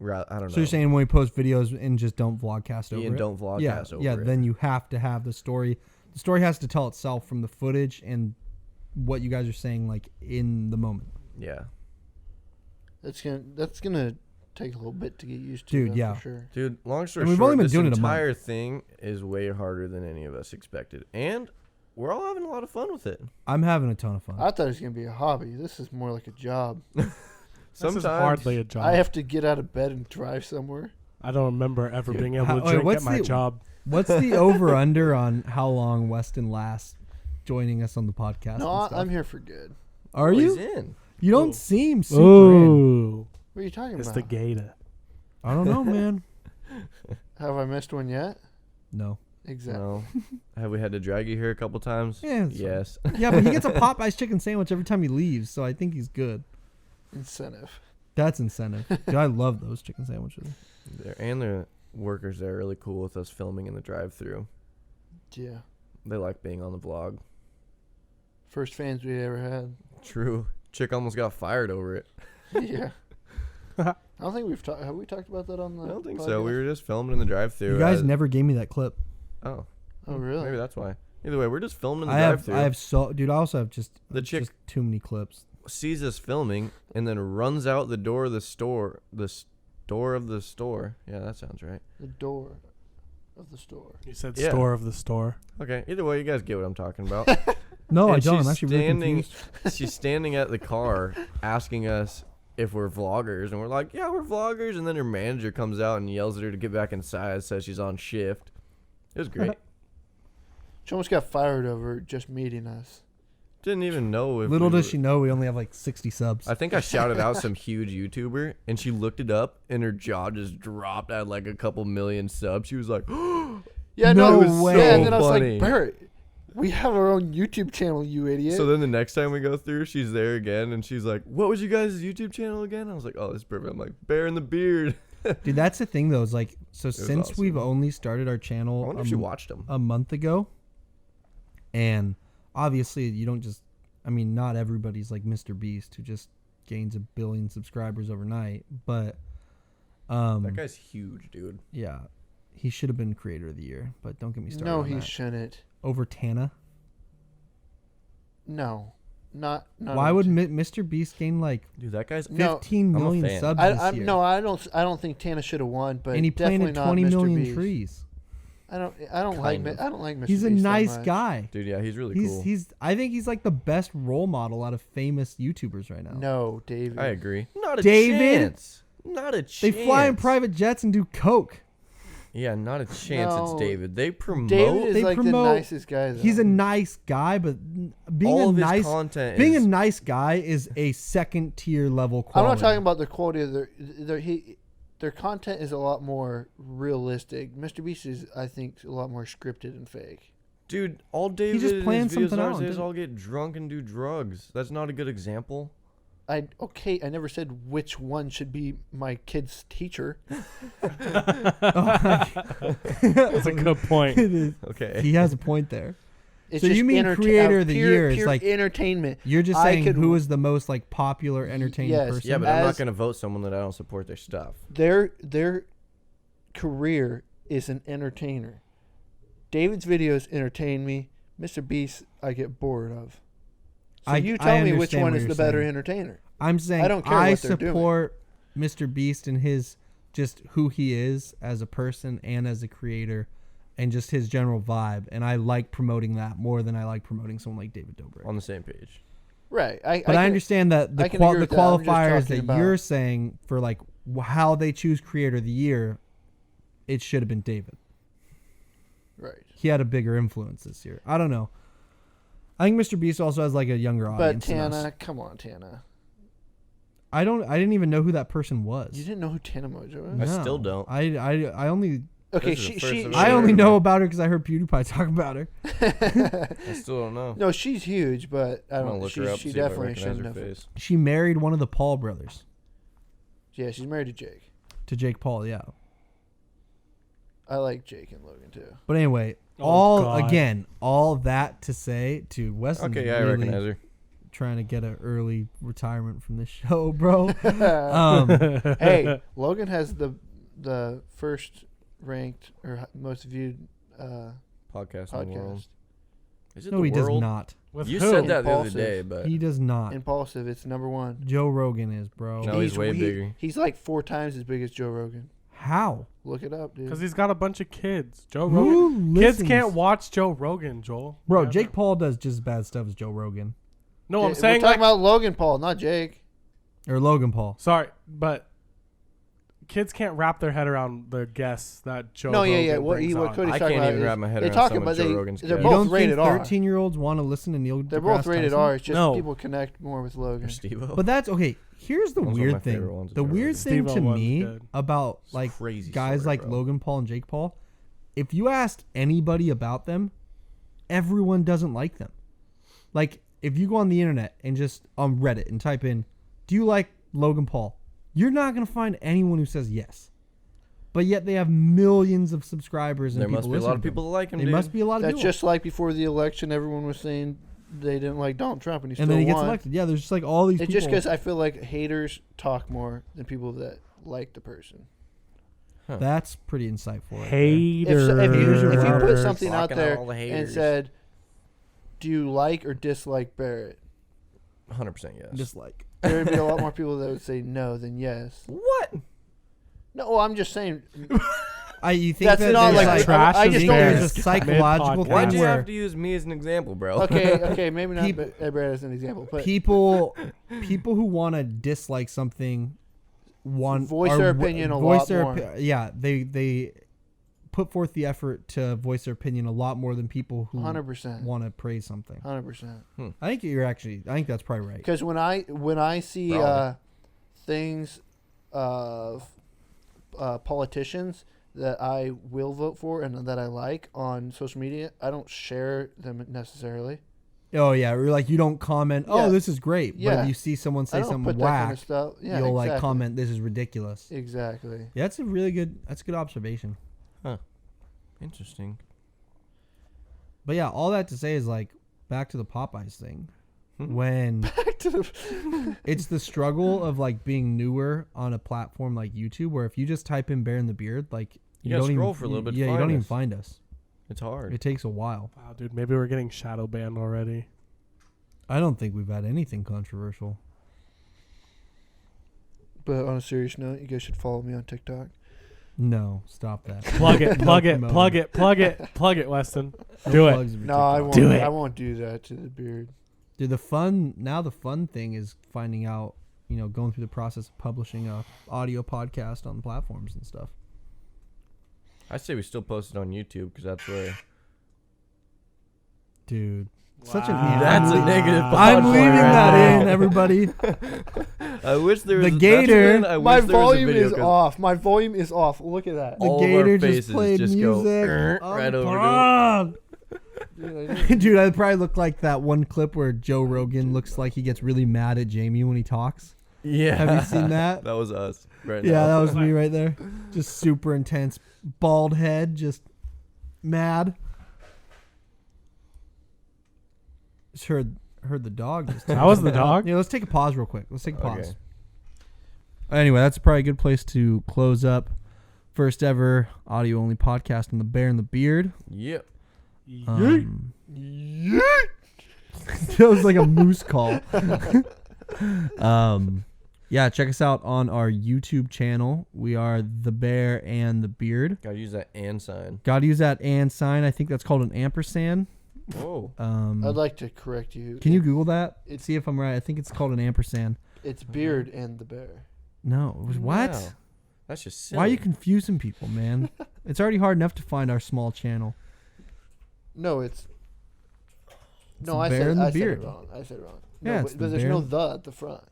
I don't know.
So you're saying when we post videos and just don't vlogcast over
and
it?
don't vlogcast over
yeah,
it.
then you have to have the story. The story has to tell itself from the footage and what you guys are saying, like in the moment.
Yeah.
That's gonna take a little bit to get used to.
Dude,
that's
yeah.
for sure.
Dude, long story
And we've
short,
only been
this
doing it a
entire
month.
thing is way harder than any of us expected. And we're all having a lot of fun with it.
I'm having a ton of fun.
I thought it was gonna be a hobby. This is more like a job.
This is hardly a job.
I have to get out of bed and drive somewhere.
I don't remember ever being able to
Wait,
drink
what's
at my
the-
job.
What's the over under on how long Weston lasts joining us on the podcast?
No,
and stuff?
I'm here for good.
Are
Oh,
you?
He's in.
You don't
Oh.
seem super in.
Ooh,
What are you talking
it's
about?
the gator.
I don't know, man.
Have I missed one yet?
No.
Exactly.
No. Have we had to drag you here a couple times?
Yeah, it's fine.
Yes.
Yeah, but he gets a Popeye's chicken sandwich every time he leaves, so I think he's good.
Incentive.
That's incentive. Dude, I love those chicken sandwiches.
And the workers there are really cool with us filming in the drive-thru.
Yeah.
They like being on the vlog.
First fans we ever had.
True. Chick almost got fired over it.
Yeah. I don't think we've talked. Have we talked about that on the?
I don't think
podcast?
so. We were just filming in the drive-thru.
You guys never gave me that clip.
Oh.
Oh really?
Maybe that's why. Either way, we're just filming in the
I have
drive-thru.
dude. I also have just
The chick-
just too many clips.
Sees us filming and then runs out the door of the store. The door of the store. Yeah, that sounds right.
The door of the store.
You said
Yeah.
store of the store.
Okay. Either way, you guys get what I'm talking about.
No,
And
I don't. I'm
she's
actually really
standing-
confused.
She's standing at the car asking us if we're vloggers, and we're like, yeah, we're vloggers. And then her manager comes out and yells at her to get back inside, says she's on shift. It was great.
She almost got fired over just meeting us.
Didn't even know if
Little
we
does
were-
she know we only have like 60 subs.
I think I shouted out some huge YouTuber, and she looked it up, and her jaw just dropped at like a couple million subs. She was like,
Yeah,
No
no, it was
way.
Yeah, and then I was
funny.
like, Barrett, we have our own YouTube channel, you idiot.
So then the next time we go through, she's there again, and she's like, what was you guys' YouTube channel again? I was like, oh, this is perfect. I'm like, Bear in the Beard.
Dude, that's the thing though. Is like, so since
awesome.
we've only started our
I
channel
wonder if she watched them.
a month ago, and obviously you don't just, I mean, not everybody's like Mr. Beast who just gains 1 billion subscribers overnight, but
That guy's huge, dude.
yeah, he should have been creator of the year, but don't get me started
no,
on
he
that.
shouldn't.
Over Tana.
No,
Why would Mr. Beast gain like
Dude, that guy's
15
I'm a
million
fan.
subs
I
this year?
no, I don't think Tana should have won, but
And he
definitely
planted
not
20
Mr.
million
Beast.
trees.
I don't like Mr.
He's a
Beast that
nice
much.
guy.
Dude, yeah, he's really cool.
I think he's like the best role model out of famous YouTubers right now.
No, David.
I agree. Not a
David?
chance. Not a chance.
They fly in private jets and do coke.
Yeah, not a chance.
No.
It's David. They promote.
David is
They
like
promote-
the nicest guy. Though.
He's a nice guy, but being
all
a
of his
nice
content
being
is,
a nice guy is a second tier level
I'm
quality.
not talking about the quality of their content is a lot more realistic. Mr. Beast is, I think, a lot more scripted and fake.
Dude, all David
just
and
planned
his videos
something
are
out,
is
didn't
all get drunk and do drugs. That's not a good example.
I never said which one should be my kid's teacher.
That's a good point.
Okay.
He has a point there.
It's
So you
just
mean creator of the
pure,
year is
pure
like-
entertainment.
You're just
I
saying
could-
who is the most like popular entertaining
yes.
person.
Yeah, but I'm not
As-
going to vote someone that I don't support their stuff.
Their career is an entertainer. David's videos entertain me. Mr. Beast, I get bored of. So you tell me which
understand
one
what
is
you're
the better
saying.
entertainer.
I'm saying
I don't care
I
what they're doing.
support Mr. Beast and his just who he is as a person and as a creator and just his general vibe. And I like promoting that more than I like promoting someone like David Dobrik.
On the same page.
Right.
But I
can-
understand that the
I can agree with that. I'm just
qualifiers
talking
that
about-
you're saying for like how they choose creator of the year, it should have been David.
Right.
He had a bigger influence this year. I don't know. I think Mr. Beast also has like a younger
But
audience. than us.
Tana, come on, Tana.
I didn't even know who that person was.
You didn't know who Tana Mojo
I
was?
No.
still don't.
I only
Okay,
This is the first I've
I
ever
only
heard
know
of
about her because I heard PewDiePie talk about her.
I still don't know.
No, she's huge, but I
I'm gonna
don't.
look her up.
She
See if I
definitely
recognize
shouldn't
her
have.
face.
She married one of the Paul brothers
Yeah, she's married to Jake.
to Jake Paul. Yeah.
I like Jake and Logan too.
But anyway,
Oh, God.
all that to say to Weston's
Okay, yeah, I
really
recognize her.
trying to get an early retirement from this show, bro.
Hey, Logan has the first ranked or most viewed
Podcast in the world.
podcast.
Is it
No,
the
he does
world?
not.
With
You
who?
said that the other
Impulsive.
day, but
He does not.
Impulsive, it's number one.
Joe Rogan is, bro.
No, he's way bigger.
He's like 4 times as big as Joe Rogan.
How?
Look it up, dude.
Because he's got a bunch of kids. Joe
Who
Rogan. Kids
listens?
can't watch Joe Rogan, Joel.
Bro,
Yeah,
Jake Paul does just as bad stuff as Joe Rogan.
No, I'm
We're
saying
talking
like,
about Logan Paul, not Jake.
Or Logan Paul.
sorry, but kids can't wrap their head around the guests that Joe.
No, yeah,
Rogan
yeah. What
brings
Cody's
on.
talking
I can't
about
even
is
wrap my head
they
around
talk
some
about
of Joe
they,
Rogan's
they're
guests.
You
both
don't
rated
think
R.
13-year-olds want to listen to Neil
They're
deGrasse
both rated
Tyson?
R. It's just
No.
people connect more with
Or
Logan.
Steve-O.
But that's okay. Here's the
One's one of my
weird thing.
favorite ones,
The
Joe
weird
Rogan.
thing to
Steve-O one's
me
good.
about
It's
like
crazy
guys
story,
like
bro.
Logan Paul and Jake Paul, if you asked anybody about them, everyone doesn't like them. Like if you go on the internet and just on Reddit and type in, "Do you like Logan Paul?" You're not gonna find anyone who says yes. But yet they have millions of subscribers and
There
people
must be a
listen
lot of
to them.
people that like him,
There
dude.
must be a lot of
That's
people.
just like before the election, everyone was saying they didn't like Donald Trump, and he
and
still
then he gets
won.
elected. Yeah, there's just like all these
It's
people.
just because I feel like haters talk more than people that like the person.
That's pretty insightful. Right there.
Hater.
If you put
Haters.
something out
Locking out
there
all the
and
haters.
said, "Do you like or dislike Barrett?"
100% yes.
Dislike.
There would be a lot more people that would say no than yes.
What?
No, well, I'm just saying.
You think
That's
that
not
there's
like
trash
I
is
just
think
don't.
fair.
there's a psychological
Mid-podcast.
Why'd
thing
you
where
have to use me as an example, bro?
Okay, maybe not
People-
Barrett as an example, but
people who want to dislike something
Voice their opinion a lot more.
Yeah, they put forth the effort to voice their opinion a lot more than people who
100%,
want to praise something.
100%.
I think that's probably right.
Because when I see
Probably.
things of politicians that I will vote for and that I like on social media, I don't share them necessarily.
Oh yeah, or like you don't comment. Oh,
Yeah.
this is great. But
Yeah.
if you see someone
I
say
don't
something
put that kind
whack,
of stuff. Yeah,
you'll like
exactly.
comment, "This is ridiculous."
Exactly.
Yeah, that's a really good. That's a good observation.
Interesting.
But yeah, all that to say is like back to the Popeyes thing. When
Back to the
it's the struggle of like being newer on a platform like YouTube, where if you just type in "Bear in the Beard," like
You gotta
don't
scroll
even,
for a little bit to
Yeah, you
find
don't even
us.
find us.
It's hard.
It takes a while.
Wow, dude, maybe we're getting shadow banned already.
I don't think we've had anything controversial.
But on a serious note, you guys should follow me on TikTok.
No, stop that.
Plug it, plug it,
promoting.
plug it, plug it, plug it, Weston.
No
Do it.
plugs of your
No, I
TikTok.
won't.
Do it.
I won't do that to the beard.
Dude, the fun thing is finding out, going through the process of publishing a audio podcast on platforms and stuff.
I say we still post it on YouTube because that's where.
Dude, such an
Wow.
That's a negative
I'm
pod
leaving
point right
that
now.
in, everybody.
I wish there was
The
that's
gator-
when I
My
wish there was a
volume
video,
is
'cause
off. My volume is off. Look at that.
The
all of our
gator
faces
just played
just go
music.
right over to it.
Unplugged.
Dude,
Dude, I probably look like that one clip where Joe Rogan looks like he gets really mad at Jamie when he talks.
Yeah.
Have you seen that?
That was us right
Yeah,
now.
that was me right there. Just super intense, bald head, just mad. Just heard the dog. Just
That was the dog?
Yeah, let's take a pause real quick. Let's take a pause.
Okay.
Anyway, that's probably a good place to close up. First ever audio only podcast on the Bear and the Beard.
Yep.
That was like a moose call. Yeah, check us out on our YouTube channel. We are The Bear and the Beard.
Gotta use that and sign.
Gotta use that and sign. I think that's called an ampersand.
Whoa.
I'd like to correct you.
Can you Google that?
It's-
See if I'm right. I think it's called an ampersand.
It's Beard and the Bear.
No, it was what?
Wow. That's just silly.
Why are you confusing people, man? It's already hard enough to find our small channel.
No, it's.
It's
No,
the
I
Bear
said
and the
I said
Beard.
it wrong. I said it wrong.
Yeah,
No,
it's
but
the
there's
Bear
no
and-
the at the front.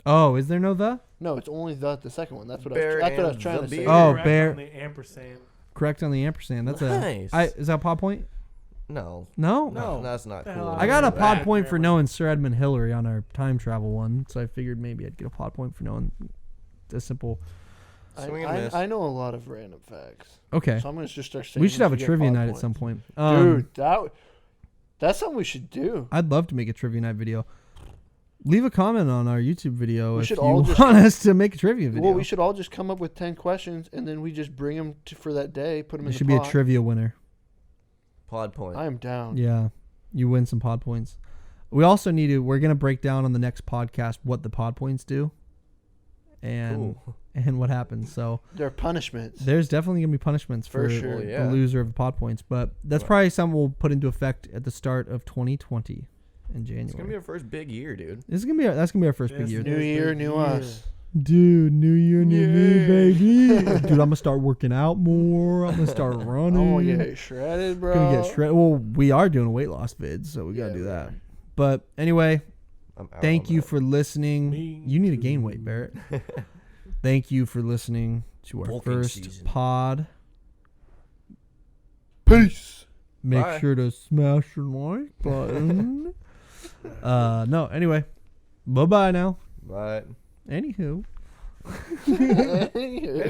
Oh, is there no the?
No, it's only the at the second one. That's what
Bear
that's what I was
and
trying
the
to say.
Beard.
Oh,
Correct
bear.
on the ampersand.
Correct on the ampersand. That's
Nice.
is that pod point?
No.
No.
No, that's not
The
cool.
hell
I got a
Bad
pod point for
grammar.
knowing Sir Edmund Hillary on our time travel one, so I figured maybe I'd get a pod point for knowing a simple.
Swing and miss.
I know a lot of random facts.
Okay,
So I'm gonna just start saying.
we should have a
get
trivia
pod
night at
points.
some point.
Dude, that's something we should do.
I'd love to make a trivia night video. Leave a comment on our YouTube video
We
if
should
you
all
want
just-
us to make a trivia video.
Well, we should all just come up with 10 questions and then we just bring them for that day. Put them
It
in
should
the
be
pot.
a trivia winner.
Pod point.
I am down.
Yeah, you win some pod points. We also need to. We're gonna break down on the next podcast what the pod points do, and
Cool.
and what happens. So
They're punishments.
there's definitely gonna be punishments for
For sure.
Well,
the
yeah.
loser of the pod points, but that's
Right.
probably something we'll put into effect at the start of 2020 in January.
It's gonna be our first big year, dude.
This is gonna be that's gonna be our first big
This
year,
is
New year,
big
new
year.
us.
dude. New year, new me,
Yay.
baby. Dude, I'm gonna start working out more. I'm gonna start running.
I'm gonna get shredded, bro.
Gonna get shredded. Well, we are doing a weight loss vid, so we gotta
Yeah,
do
we
that.
are.
But anyway,
I'm out
thank
on
you
that.
for listening.
Me
You need to
too.
gain weight, Barrett. Thank you for listening to our
Bulking
first
season.
pod.
Peace.
Make
Bye.
sure to smash your like button. No, anyway. Bye bye now.
But
Anywho.